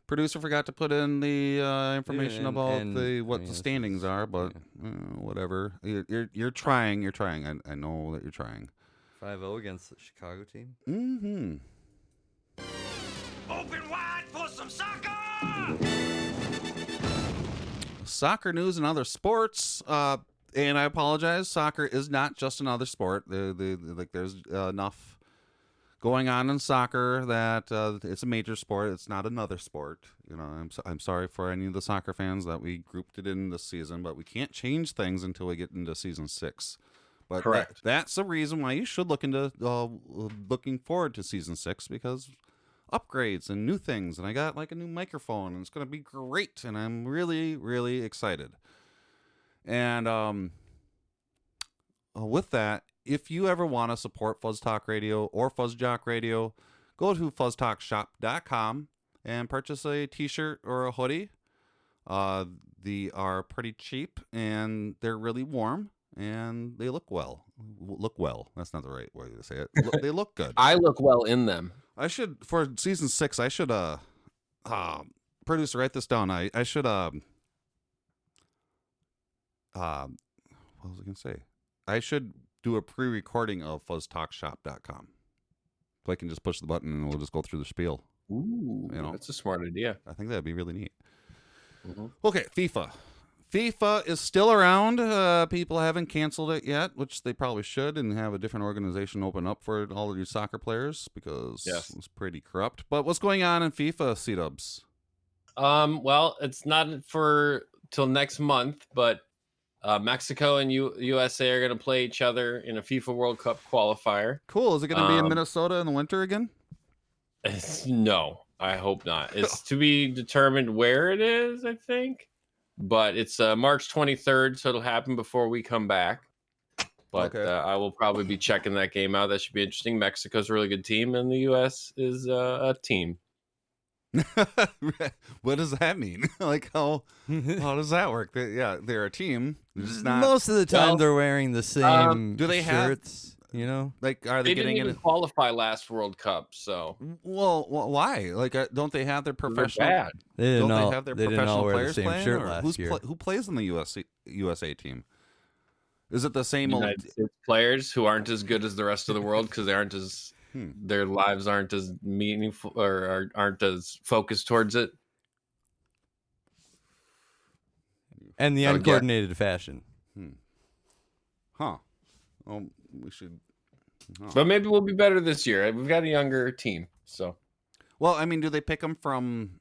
producer forgot to put in the information about what the standings are, but whatever. You're trying. I know that you're trying. 5-0 against the Chicago team. Mm-hmm. Open wide for some soccer! Soccer news and other sports. And I apologize. Soccer is not just another sport. There's enough going on in soccer that it's a major sport. It's not another sport. I'm sorry for any of the soccer fans that we grouped it in this season, but we can't change things until we get into season 6. But correct. That's the reason why you should look into looking forward to season 6, because upgrades and new things. And I got like a new microphone, and it's going to be great. And I'm really, really excited. And with that, if you ever want to support Fuzz Talk Radio or FuzzJock Radio, go to fuzztalkshop.com and purchase a t-shirt or a hoodie. They are pretty cheap, and they're really warm, and they look well. That's not the right way to say it. They look good. I look well in them. I should, for season 6, I should, producer, write this down. I should, what was I going to say? I should do a pre-recording of fuzztalkshop.com. So I can just push the button and we'll just go through the spiel. Ooh, that's a smart idea. I think that'd be really neat. Mm-hmm. Okay, FIFA. FIFA is still around. People haven't canceled it yet, which they probably should, and have a different organization open up for all of you soccer players, because it's pretty corrupt. But what's going on in FIFA, C-Dubs? Well, it's not till next month, but Mexico and USA are going to play each other in a FIFA World Cup qualifier. Cool. Is it going to be in Minnesota in the winter again? No, I hope not. It's to be determined where it is, I think. But it's March 23rd, so it'll happen before we come back. But I will probably be checking that game out. That should be interesting. Mexico's a really good team, and the U.S. is a team. What does that mean? Like, how does that work? They're a team. Just not... Most of the time, they're wearing the same do they shirts. Like, are they getting didn't even qualify last World Cup? So, well, why? Like, don't they have their professional? Bad. They have their professional players the same playing? shirt last year. Who plays in the USA team? Is it the same United States players who aren't as good as the rest of the world because they aren't as their lives aren't as meaningful or aren't as focused towards it? And the uncoordinated fashion. Huh. Well, we should. But maybe we'll be better this year. We've got a younger team, so. Well, I mean, do they pick them from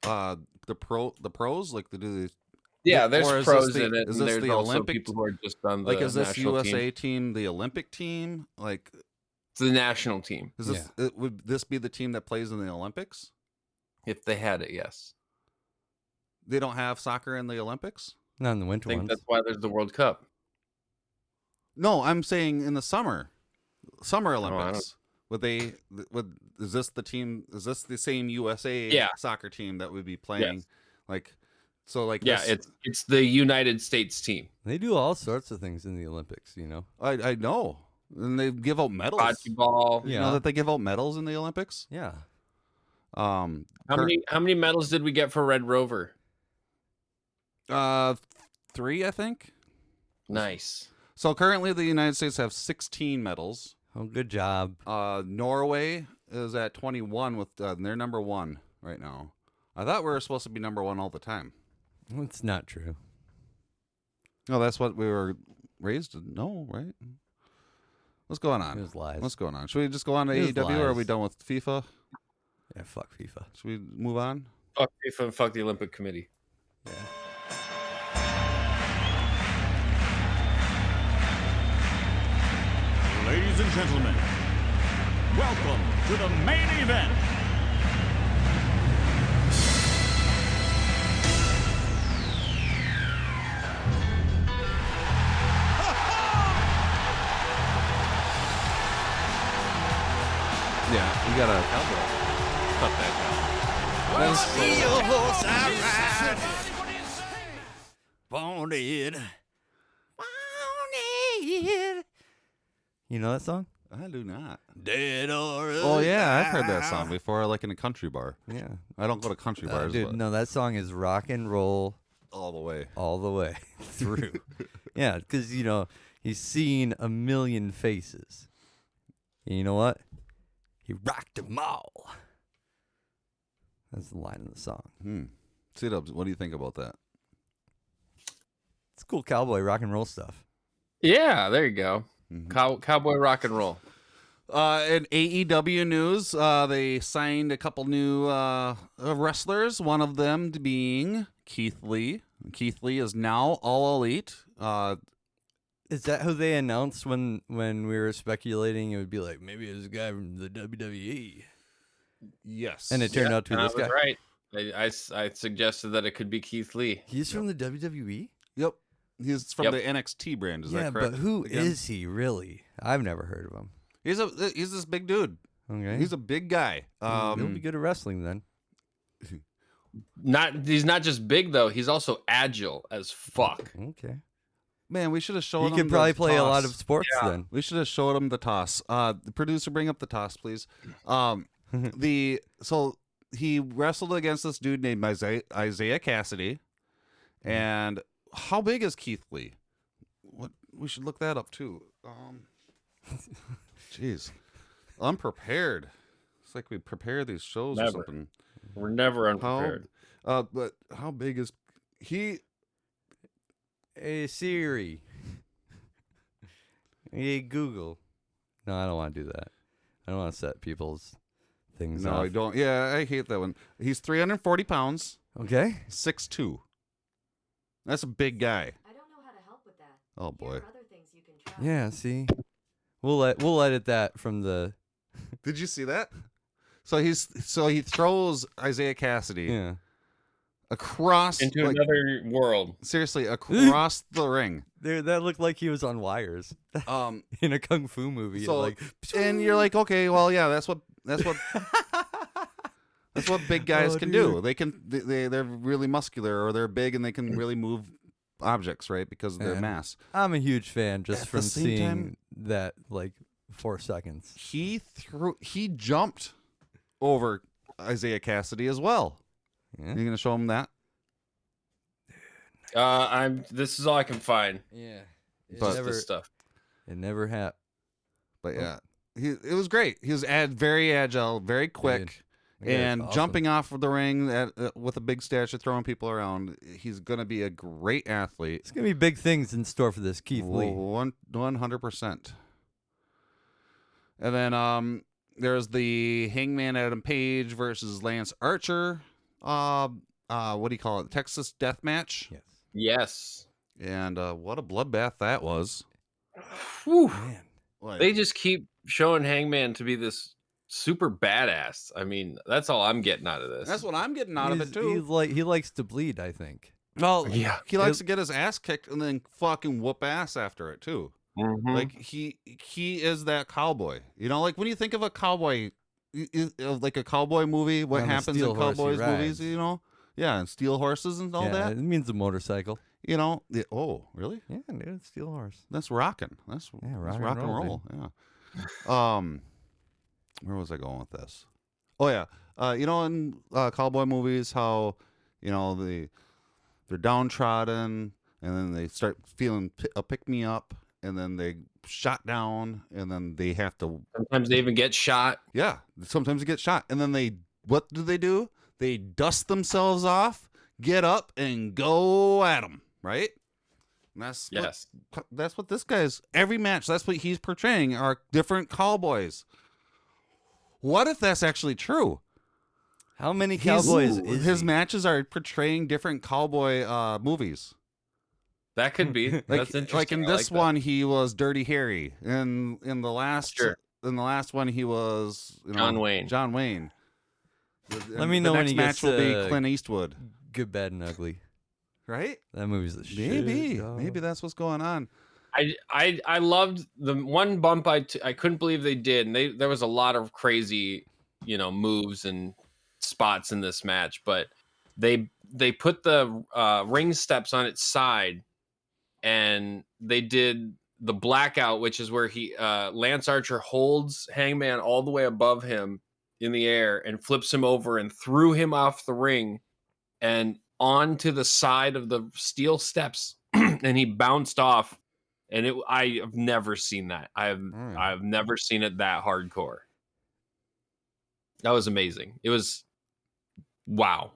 the pros? Like, do they? Yeah, there's pros in it. Is and this there's the also Olympic? People who are just on the like, is this national USA team the Olympic team? Like, it's the national team. Is this would this be the team that plays in the Olympics? If they had it, yes. They don't have soccer in the Olympics? Not in the winter I think ones. that's why there's the World Cup. No, I'm saying in the Summer Olympics. Is this the team? Is this the same USA soccer team that would be playing? Yes. It's the United States team. They do all sorts of things in the Olympics, I know, and they give out medals. Bocce ball. You know that they give out medals in the Olympics. Yeah. How many medals did we get for Red Rover? 3, I think. Nice. So currently, the United States have 16 medals. Oh, good job. Norway is at 21 with they're number 1 right now. I thought we were supposed to be number 1 all the time. It's not true. No, that's what we were raised to know, right? What's going on? It was lies. What's going on? Should we just go on to AEW, or are we done with FIFA? Yeah, fuck FIFA. Should we move on? Fuck FIFA and fuck the Olympic Committee. Yeah. Ladies and gentlemen, welcome to the main event. Yeah, we gotta cut that down. Steel horse I ride. Wanted. You know that song? I do not. Dead or Oh yeah, I've heard that song before, like in a country bar. Yeah. I don't go to country bars, Dude, but no, that song is rock and roll all the way. all the way through. Yeah, because, you know, he's seen a million faces. And you know what? He rocked them all. That's the line of the song. C-Dubs, what do you think about that? It's cool cowboy rock and roll stuff. Yeah, there you go. Cowboy rock and roll. In AEW news, they signed a couple new wrestlers, one of them being Keith Lee. Keith Lee is now All Elite. Is that who they announced when we were speculating? It would be like, maybe it's a guy from the WWE. Yes. And it turned out to be I this was guy. right. I suggested that it could be Keith Lee. He's from the WWE? Yep. He's from Yep. the NXT brand, is Yeah, that correct? but who Again? is he really? I've never heard of him. He's this big dude. Okay. He's a big guy. He'll be good at wrestling then. He's not just big though. He's also agile as fuck. Okay. Man, we should have shown him. He could probably play a lot of toss. sports then. We should have showed him the toss. The producer, bring up the toss, please. So he wrestled against this dude named Isaiah Cassidy. And how big is Keith Lee? What we should look that up too. Jeez, unprepared. It's like we prepare these shows or Never. something. We're never unprepared. But how big is he? Hey Siri. Hey Google. No, I don't want to do that. I don't want to set people's things No, off. I don't. Yeah, I hate that one. He's 340 pounds, Okay. 6'2". That's a big guy. I don't know how to help with that. Oh Here boy. are other things you can try. Yeah, see. We'll edit that from the Did you see that? So he throws Isaiah Cassidy yeah. across Into like, another world. seriously across the ring. There, that looked like he was on wires in a kung fu movie. So like, and you're like, okay, well, yeah, that's what that's what big guys Oh, can dude. do. They can they're really muscular or they're big and they can really move objects, right? Because of their And mass. I'm a huge fan just At the from same seeing time- that like 4 seconds. He jumped over Isaiah Cassidy as well. Yeah. You gonna show him that? This is all I can find. Yeah. But- Just this stuff. It never happened. But yeah, it was great. He was very agile, very quick, and awesome. jumping off of the ring with a big stature, throwing people around. He's gonna be a great athlete. It's gonna be big things in store for this Keith Lee. 100%. And then there's the Hangman Adam Page versus Lance Archer. What do you call it? Texas Death Match. Yes. Yes. And what a bloodbath that was. Whew. Man. Like, They just keep showing Hangman to be this super badass. I mean, that's all I'm getting out of this. that's what I'm getting out of it too. He likes to bleed, I think. Well, Yeah. he likes to get his ass kicked and then fucking whoop ass after it too. Mhm. Like he is that cowboy. You know, like when you think of a cowboy, like a cowboy movie, what On the happens steel in horse he cowboys movies? rides. You know, yeah, and steel horses and all Yeah, that. It means a motorcycle. You know, oh really? Yeah, dude, steel horse. That's rocking. That's rock and rock and roll, roll. Yeah. Where was I going with this? Oh yeah. You know, in cowboy movies, how you know they're downtrodden, and then they start feeling a pick me up, and then they shot down, and then they have to. Sometimes they even get shot. Yeah, sometimes they get shot, and then what do? They dust themselves off, get up, and go at them. Right? And Yes. that's what this guy's every match. That's what he's portraying are different cowboys. What if that's actually true? How many cowboys is his he? matches are portraying different cowboy movies. That could be. Like, That's interesting. like in I this like that. one, he was Dirty Harry. In the last Sure. in the last one, he was John Wayne. John Wayne. Let me know when next he match gets will be to Clint Eastwood. Good, Bad, and Ugly. Right? That movie's the shit. Maybe that's what's going on. I loved the one bump I couldn't believe they did, and there was a lot of crazy, moves and spots in this match, but they put the ring steps on its side, and they did the blackout, which is where he Lance Archer holds Hangman all the way above him in the air and flips him over and threw him off the ring and onto the side of the steel steps, and he bounced off. And I have never seen that. I've never seen it that hardcore. That was amazing. It was wow.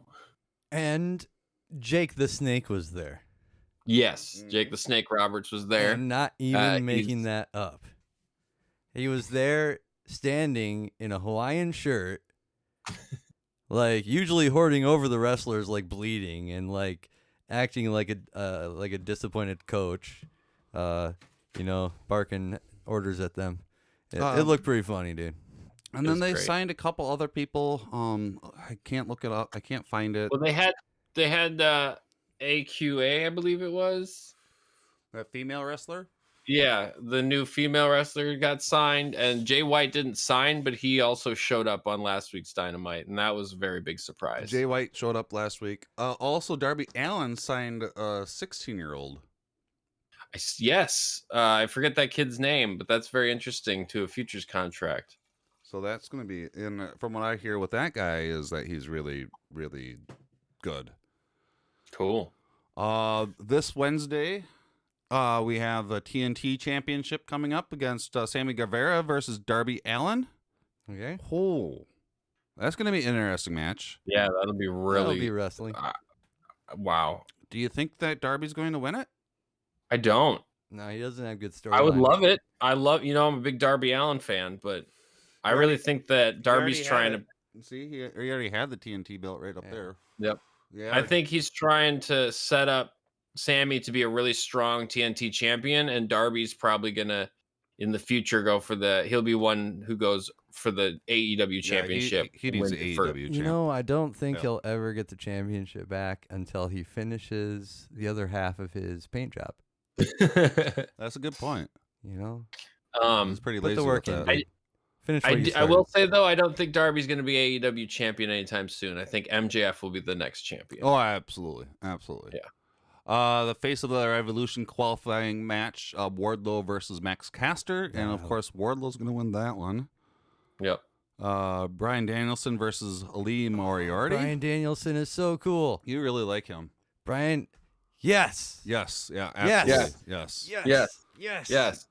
And Jake the Snake was there. Yes, Jake the Snake Roberts was there. And not even making that up. He was there standing in a Hawaiian shirt, like usually hoarding over the wrestlers, like bleeding and like acting like a disappointed coach, barking orders at them. It looked pretty funny, dude. And then they signed a couple other people. I can't look it up. I can't find it. Well, they had AQA, I believe it was. That female wrestler? Yeah, the new female wrestler got signed, and Jay White didn't sign, but he also showed up on last week's Dynamite, and that was a very big surprise. Jay White showed up last week. Also, Darby Allin signed a 16-year-old. Yes, I forget that kid's name, but that's very interesting to a futures contract. So that's going to be, from what I hear with that guy, is that he's really, really good. Cool. This Wednesday, we have the TNT Championship coming up against Sammy Guevara versus Darby Allin. Okay. Oh, that's going to be an interesting match. Yeah, that'll be wrestling. Wow. Do you think that Darby's going to win it? I don't. No, he doesn't have good story. I would love it. I'm a big Darby Allin fan, but I really think that Darby's trying to. See, he already had the TNT belt right up there. Yep. Yeah. I think he's trying to set up Sammy to be a really strong TNT champion, and Darby's probably gonna, in the future, he'll be one who goes for the AEW championship. He needs the AEW champ. I don't think he'll ever get the championship back until he finishes the other half of his paint job. That's a good point. He's pretty put lazy the work with in. that. I will say, though, I don't think Darby's going to be AEW champion anytime soon. I think MJF will be the next champion. Oh, absolutely. Absolutely. Yeah. The Face of the Revolution qualifying match, Wardlow versus Max Caster. And, of course, Wardlow's going to win that one. Yep. Bryan Danielson versus Lee Moriarty. Bryan Danielson is so cool. You really like him. Brian, yes. Yes. Yeah, absolutely. Yes. Yes.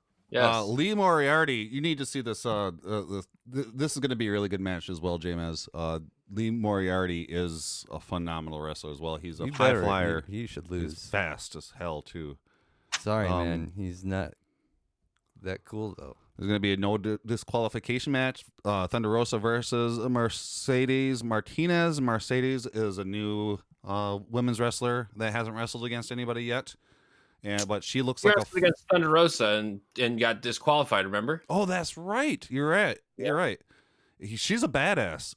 Lee Moriarty, you need to see this. This is going to be a really good match as well, James. Lee Moriarty is a phenomenal wrestler as well. He's a high flyer. He should lose. He's fast as hell, too. Sorry, man. He's not that cool, though. There's going to be a no disqualification match. Thunder Rosa versus Mercedes Martinez. Mercedes is a new women's wrestler that hasn't wrestled against anybody yet. But she looks like against Thunder Rosa and got disqualified. Remember? Oh, that's right. You're right. Yeah. You're right. She's a badass.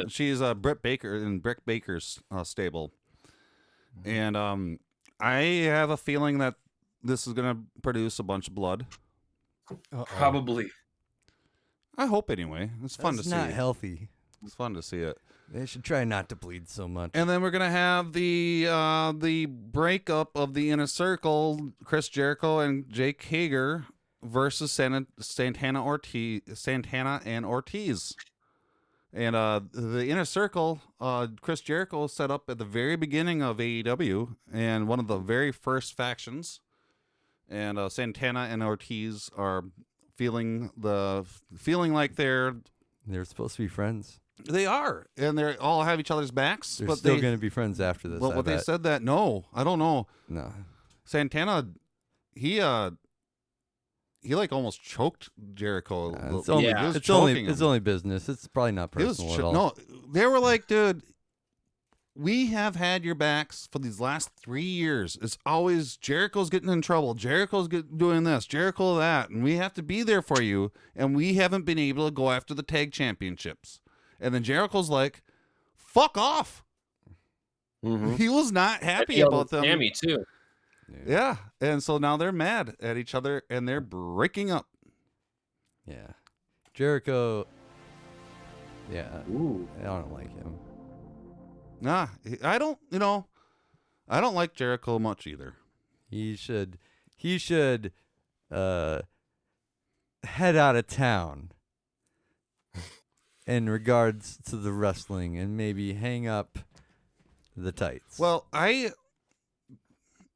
She's Britt Baker in Britt Baker's stable, and I have a feeling that this is gonna produce a bunch of blood. Probably. I hope anyway. It's fun to see. It's not healthy. It's fun to see it. They should try not to bleed so much. And then we're gonna have the breakup of the Inner Circle, Chris Jericho and Jake Hager versus Santana and Ortiz. And the Inner Circle, Chris Jericho set up at the very beginning of AEW and one of the very first factions. And Santana and Ortiz are feeling like they're supposed to be friends. They are, and they all have each other's backs. They're but still going to be friends after this. But they said that I don't know. No, Santana, he like almost choked Jericho. It's only business. It's probably not personal at all. No, they were like, dude, we have had your backs for these last 3 years. It's always Jericho's getting in trouble. Jericho's doing this, Jericho that, and we have to be there for you. And we haven't been able to go after the tag championships. And then Jericho's like, fuck off. Mm-hmm. He was not happy about them. Sammy too. Yeah. And so now they're mad at each other and they're breaking up. Yeah. Jericho Yeah. Ooh. I don't like him. Nah, I don't. I don't like Jericho much either. He should head out of town in regards to the wrestling and maybe hang up the tights. Well, I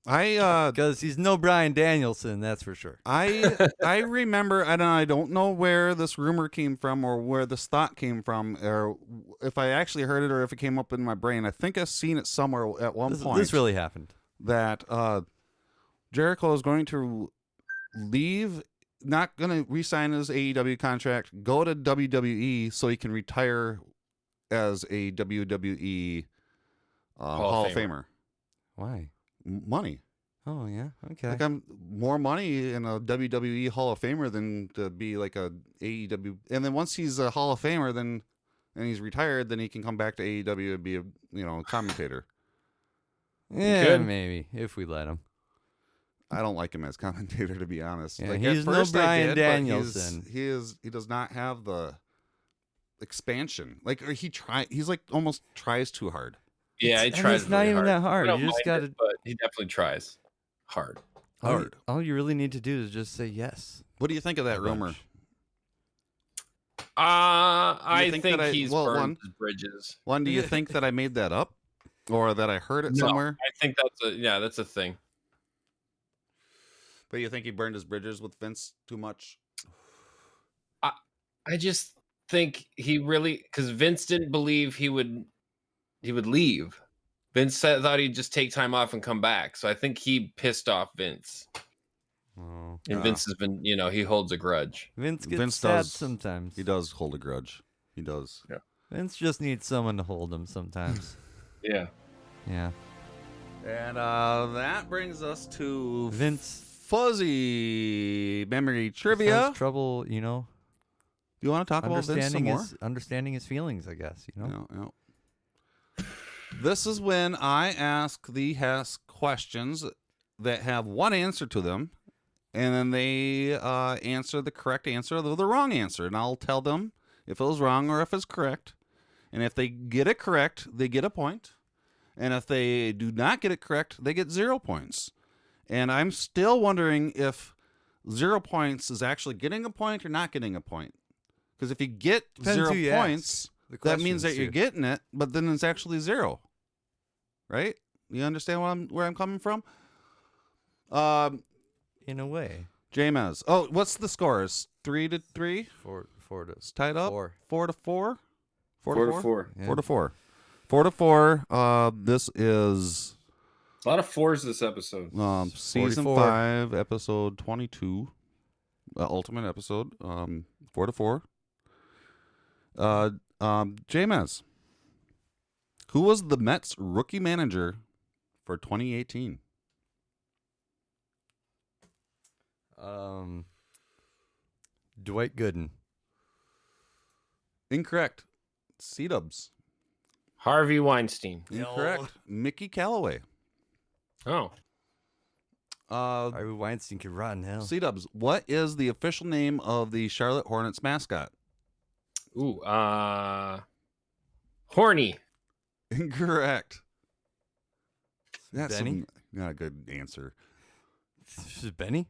because he's no Bryan Danielson, that's for sure. I remember, and I don't know where this rumor came from or where this thought came from, or if I actually heard it or if it came up in my brain. I think I've seen it somewhere at one point. This really happened. That Jericho is going to leave, not going to re-sign his AEW contract, go to WWE so he can retire as a WWE Hall of Famer. Why? Money. Oh, yeah. Okay. Like, I'm more money in a WWE Hall of Famer than to be like a AEW. And then once he's a Hall of Famer, and he's retired, then he can come back to AEW and be a commentator. Yeah, Good. maybe if we let him. I don't like him as commentator, to be honest. Yeah, like, he's at no first I Bryan did, but Danielson. He does not have the expansion. Like, or he's like almost tries too hard. Yeah, he And tries. it's not really even hard. that hard. I don't You just mind gotta- it, but he definitely tries hard. All you really need to do is just say yes. What do you think of that A rumor? bunch. I think think that he's well, burned his bridges. One, do you think that I made that up, or that I heard it No, somewhere? I think that's a thing. But you think he burned his bridges with Vince too much? I just think he really, because Vince didn't believe he would leave. Vince thought he'd just take time off and come back. So I think he pissed off Vince. Oh. And Vince has been, he holds a grudge. Vince gets Vince sad does sometimes. He does hold a grudge. He does. Yeah. Vince just needs someone to hold him sometimes. Yeah. Yeah. And that brings us to Vince fuzzy memory just trivia. has trouble, Do you want to talk about Vince some more? understanding his feelings, I guess, Yeah. This is when I ask the Hess questions that have one answer to them, and then they answer the correct answer or the wrong answer, and I'll tell them if it was wrong or if it's correct. And if they get it correct, they get a point. And if they do not get it correct, they get 0 points. And I'm still wondering if 0 points is actually getting a point or not getting a point. Because if you get Depends 0 who you points, ask. that means that questions, you're too. getting it, but then it's actually 0. Right? You understand where I'm coming from? In a way. James. Oh, what's the scores? 3-3? 4 to It's tied up? 4. 4-4? 4-4. Yeah. 4-4. 4-4. This is A lot of fours this episode. season 44. 5, episode 22, ultimate episode. 4-4. James, who was the Mets rookie manager for 2018? Dwight Gooden. Incorrect. C-dubs. Harvey Weinstein. Incorrect. Mickey Callaway. Oh. Harvey Weinstein could rot in hell. C-dubs. What is the official name of the Charlotte Hornets mascot? Ooh, horny. Incorrect. That's Benny? not a good answer. This is Benny?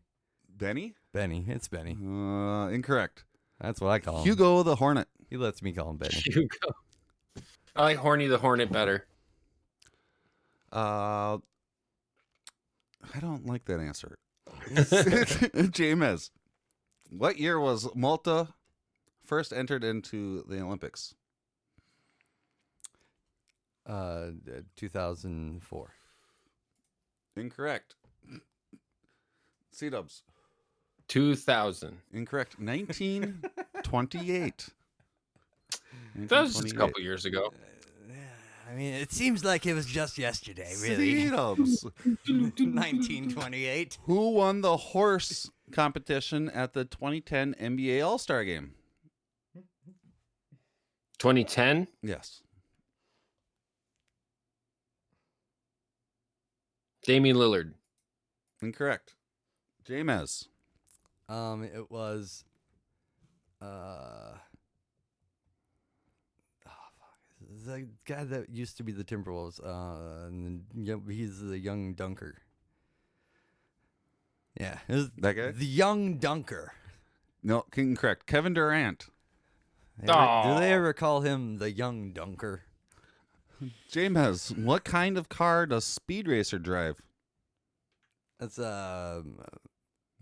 Benny? Benny. It's Benny. Incorrect. That's what I call him. Hugo the Hornet. He lets me call him Benny. Hugo. I like Horny the Hornet better. I don't like that answer. James, what year was Malta first entered into the Olympics? 2004. Incorrect. C-dubs. 2000. Incorrect. 1928. That was just a couple years ago. I mean, it seems like it was just yesterday, really. C-dubs. 1928. Who won the horse competition at the 2010 NBA All-Star Game? 2010. Yes. Damian Lillard. Incorrect. James. It was the guy that used to be the Timberwolves. He's the young dunker. Yeah, That guy? the young dunker. No, incorrect. Kevin Durant. Do they ever call him the young dunker? James, what kind of car does Speed Racer drive? That's I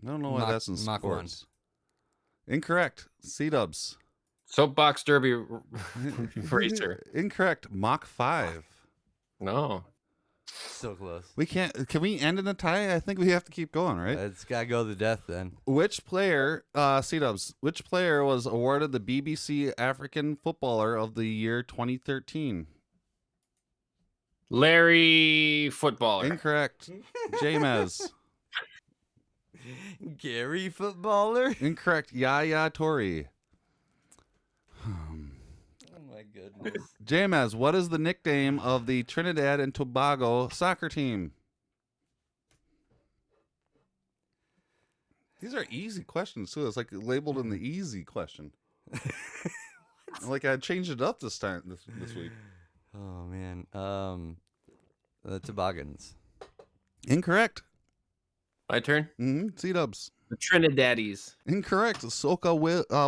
don't know why Mach- that's in Mach one. sports. Incorrect. C-dubs. Soapbox Derby racer. Incorrect. Mach 5. No. so close. We can't. Can we end in a tie? I think we have to keep going, right? It's gotta go to death then. Which player, C-dubs, which player was awarded the BBC African Footballer of the Year 2013? Larry Footballer. Incorrect. James. Gary Footballer. Incorrect. Yaya Toure. Oh my goodness. James, what is the nickname of the Trinidad and Tobago soccer team? These are easy questions too. It's like labeled in the easy question. Like I changed it up this week. Oh man. The Toboggans. Incorrect. My turn. C-dubs. The Trinidadies. Incorrect. Soca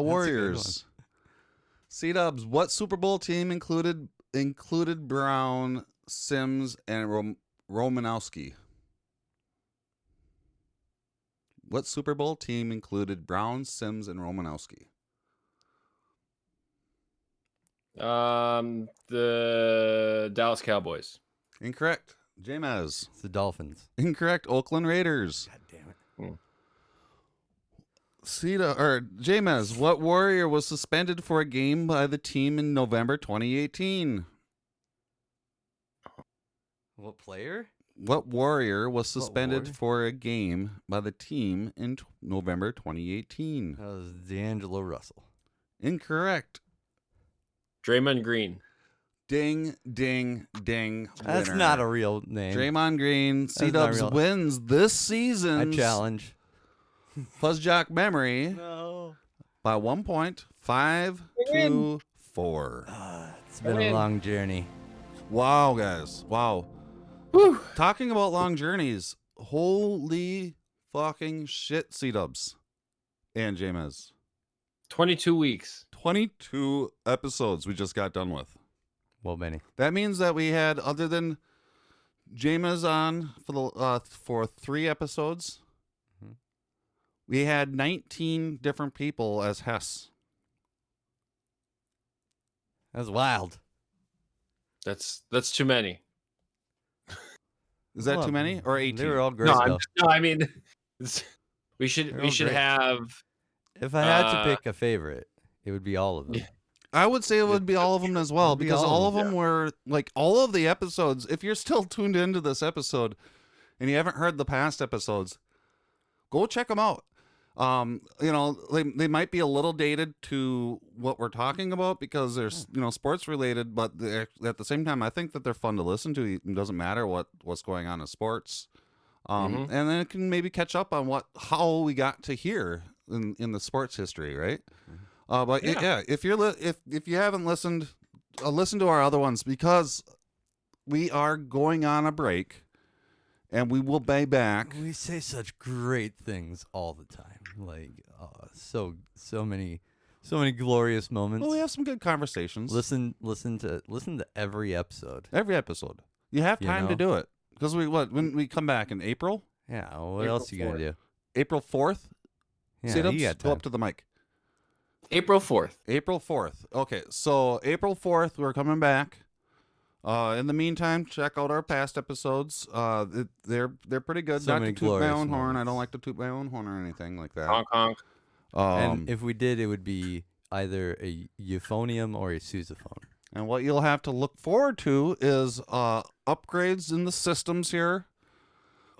Warriors. C-dubs. What Super Bowl team included Brown, Sims, and Romanowski? What Super Bowl team included Brown, Sims, and Romanowski? The Dallas Cowboys. Incorrect. James. It's the Dolphins. Incorrect. Oakland Raiders. God damn it. James, what Warrior was suspended for a game by the team in November 2018? What player? What Warrior was suspended for a game by the team in November 2018? That was D'Angelo Russell. Incorrect. Draymond Green. Ding, ding, ding. That's winner. not a real name. Draymond Green. That's not C-dubs real. wins this season. I challenge. FuzzJock memory No. by 1 point. 5-4. It's been a long journey. Wow, guys. Wow. Whew. Talking about long journeys. Holy fucking shit, C-dubs. And James. 22 weeks. 22 episodes we just got done with. Well, many. That means that we had, other than James on for 3 episodes, we had 19 different people as Hess. That's wild. That's too many. Is that too many or 18? They were all great. No, I mean, we should great. have. If I had to pick a favorite, it would be all of them. I would say it would be all of them as well, It'd be because all all of of them were like all of the episodes. If you're still tuned into this episode and you haven't heard the past episodes, go check them out. They might be a little dated to what we're talking about because they're sports related, but at the same time, I think that they're fun to listen to. It doesn't matter what's going on in sports, and then it can maybe catch up on how we got to here in the sports history, right? But if you haven't listened, listen to our other ones, because we are going on a break. And we will be back. We say such great things all the time, like so many glorious moments. Well, we have some good conversations. Listen to every episode. Every episode. You have time to do it, because when we come back in April. Yeah. What else you gonna do? April 4th. Yeah, Sit-ups? you got Go time. up to the mic. April 4th. April 4th. Okay, so April 4th, we're coming back. In the meantime, check out our past episodes. They're pretty good. So Not many to toot my glorious own horn. I moments. don't like to toot my own horn or anything like that. Honk honk. And if we did, it would be either a euphonium or a sousaphone. And what you'll have to look forward to is upgrades in the systems here.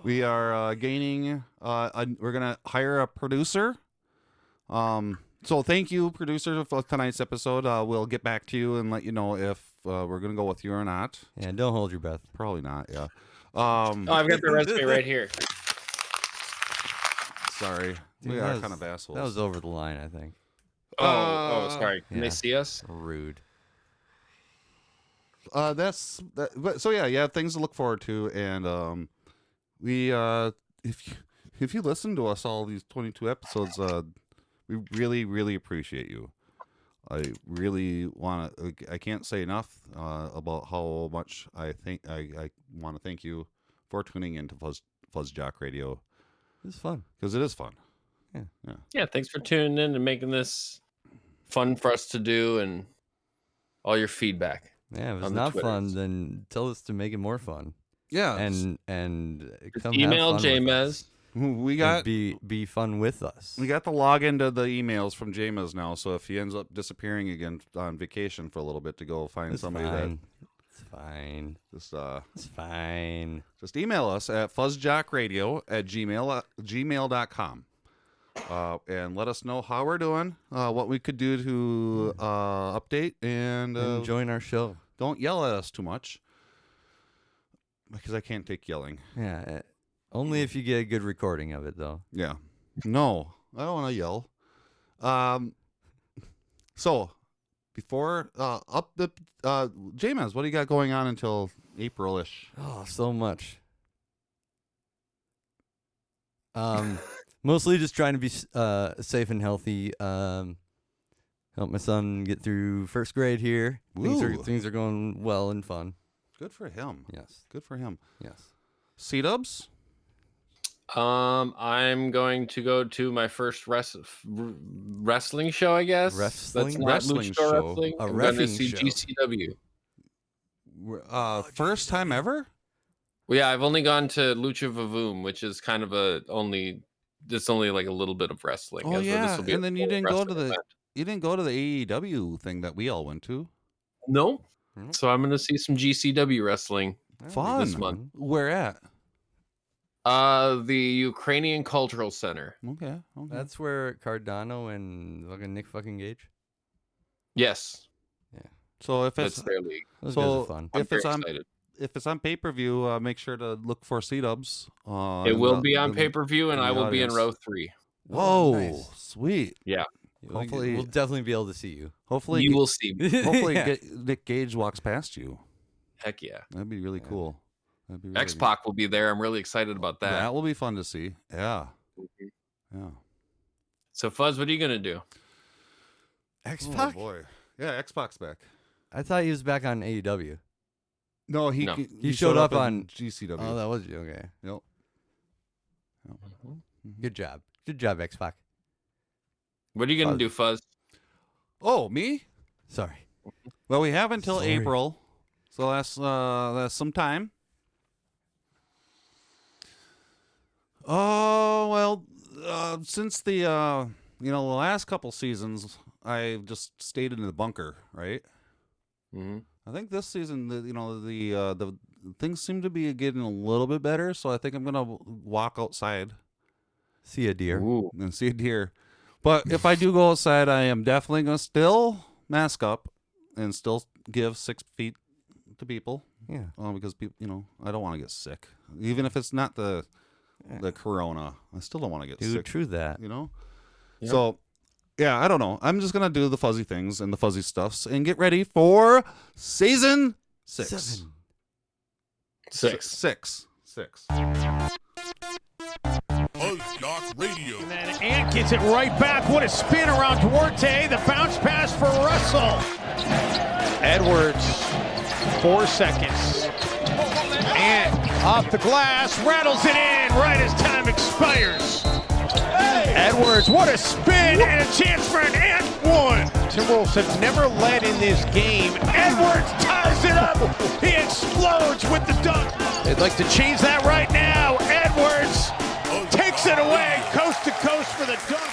We are gaining. We're gonna hire a producer. So thank you, producer, for tonight's episode. We'll get back to you and let you know if we're gonna go with you or not. Yeah, don't hold your breath. Probably not. Yeah. I've got the resume right here. Sorry, Dude, we that are was- kind of assholes. That was over the line, I think. Oh, sorry. Can Yeah. they see us? Rude. So yeah, you have things to look forward to, and we if you listen to us all these 22 episodes, we really, really appreciate you. I really want to. I can't say enough about how much I want to thank you for tuning into FuzzJock Radio. It's fun because it is fun. Yeah. Thanks for tuning in and making this fun for us to do, and all your feedback. Yeah, if it's not fun, then tell us to make it more fun. Yeah, and come email have fun with Jamez. us. We got be fun with us. We got the login to the emails from Jamez now, so if he ends up disappearing again on vacation for a little bit to go find somebody it's fine. It's fine. Just email us at fuzzjockradio@gmail.com. And let us know how we're doing, what we could do to update, and join our show. Don't yell at us too much, because I can't take yelling. Yeah, only if you get a good recording of it, though. Yeah. No, I don't want to yell. So, before Jamez, what do you got going on until April-ish? Oh, so much. Mostly just trying to be safe and healthy. Help my son get through first grade here. Things are going well and fun. Good for him. Yes. Good for him. Yes. C-dubs? I'm going to go to my first wrestling show, I guess. That's not wrestling luchador show. wrestling. A I'm going to reffing see show. GCW. First time ever? Well, yeah, I've only gone to Lucha Vavoom, which is kind of it's only like a little bit of wrestling. Oh yeah, and then you didn't go to event. you didn't go to the AEW thing that we all went to. No. So I'm going to see some GCW wrestling Fun. this month. Where at? The Ukrainian Cultural Center. Okay. That's where Cardano and fucking Nick fucking Gage. Yes. Yeah. So if That's it's their league. Those guys are fun. I'm if it's very on excited. if it's on pay-per-view, make sure to look for C-dubs. It will be on pay-per-view, and I will be in row 3. Whoa, nice. Sweet. Yeah. Hopefully, we'll definitely be able to see you. Hopefully, you will see me. Hopefully, Yeah. Nick Gage walks past you. Heck yeah. That'd be really cool. That'd be really X-Pac will be there. I'm really excited about that. That will be fun to see. Yeah. Yeah. So, Fuzz, what are you going to do? X-Pac? Oh, boy. Yeah, X-Pac's back. I thought he was back on AEW. No, No. He showed up in on GCW. Oh, that was you. Okay. Yep. Good job. Good job, X-Pac. What are you going to do, Fuzz? Oh, me? Sorry. Well, we have until Sorry. April, so that's some time. Oh well, since the the last couple seasons, I just stayed in the bunker, right? Mm-hmm. I think this season, the things seem to be getting a little bit better, so I think I'm gonna walk outside, See a deer. Ooh. and see a deer. But if I do go outside, I am definitely gonna still mask up and still give 6 feet to people. Yeah. Because people, I don't want to get sick, even if it's not the corona. I still don't want to get Dude, sick. true that. Yep. So, yeah, I don't know. I'm just gonna do the fuzzy things and the fuzzy stuffs and get ready for season 6. 6. 6. FuzzJock Radio. And then Ant gets it right back. What a spin around Duarte. The bounce pass for Russell. Edwards, 4 seconds. Ant off the glass, rattles it in right as time expires. Edwards, what a spin and a chance for an Ant 1. Timberwolves have never led in this game. Edwards ties it up. He explodes with the dunk. They'd like to change that right now. Edwards takes it away, coast to coast for the dunk.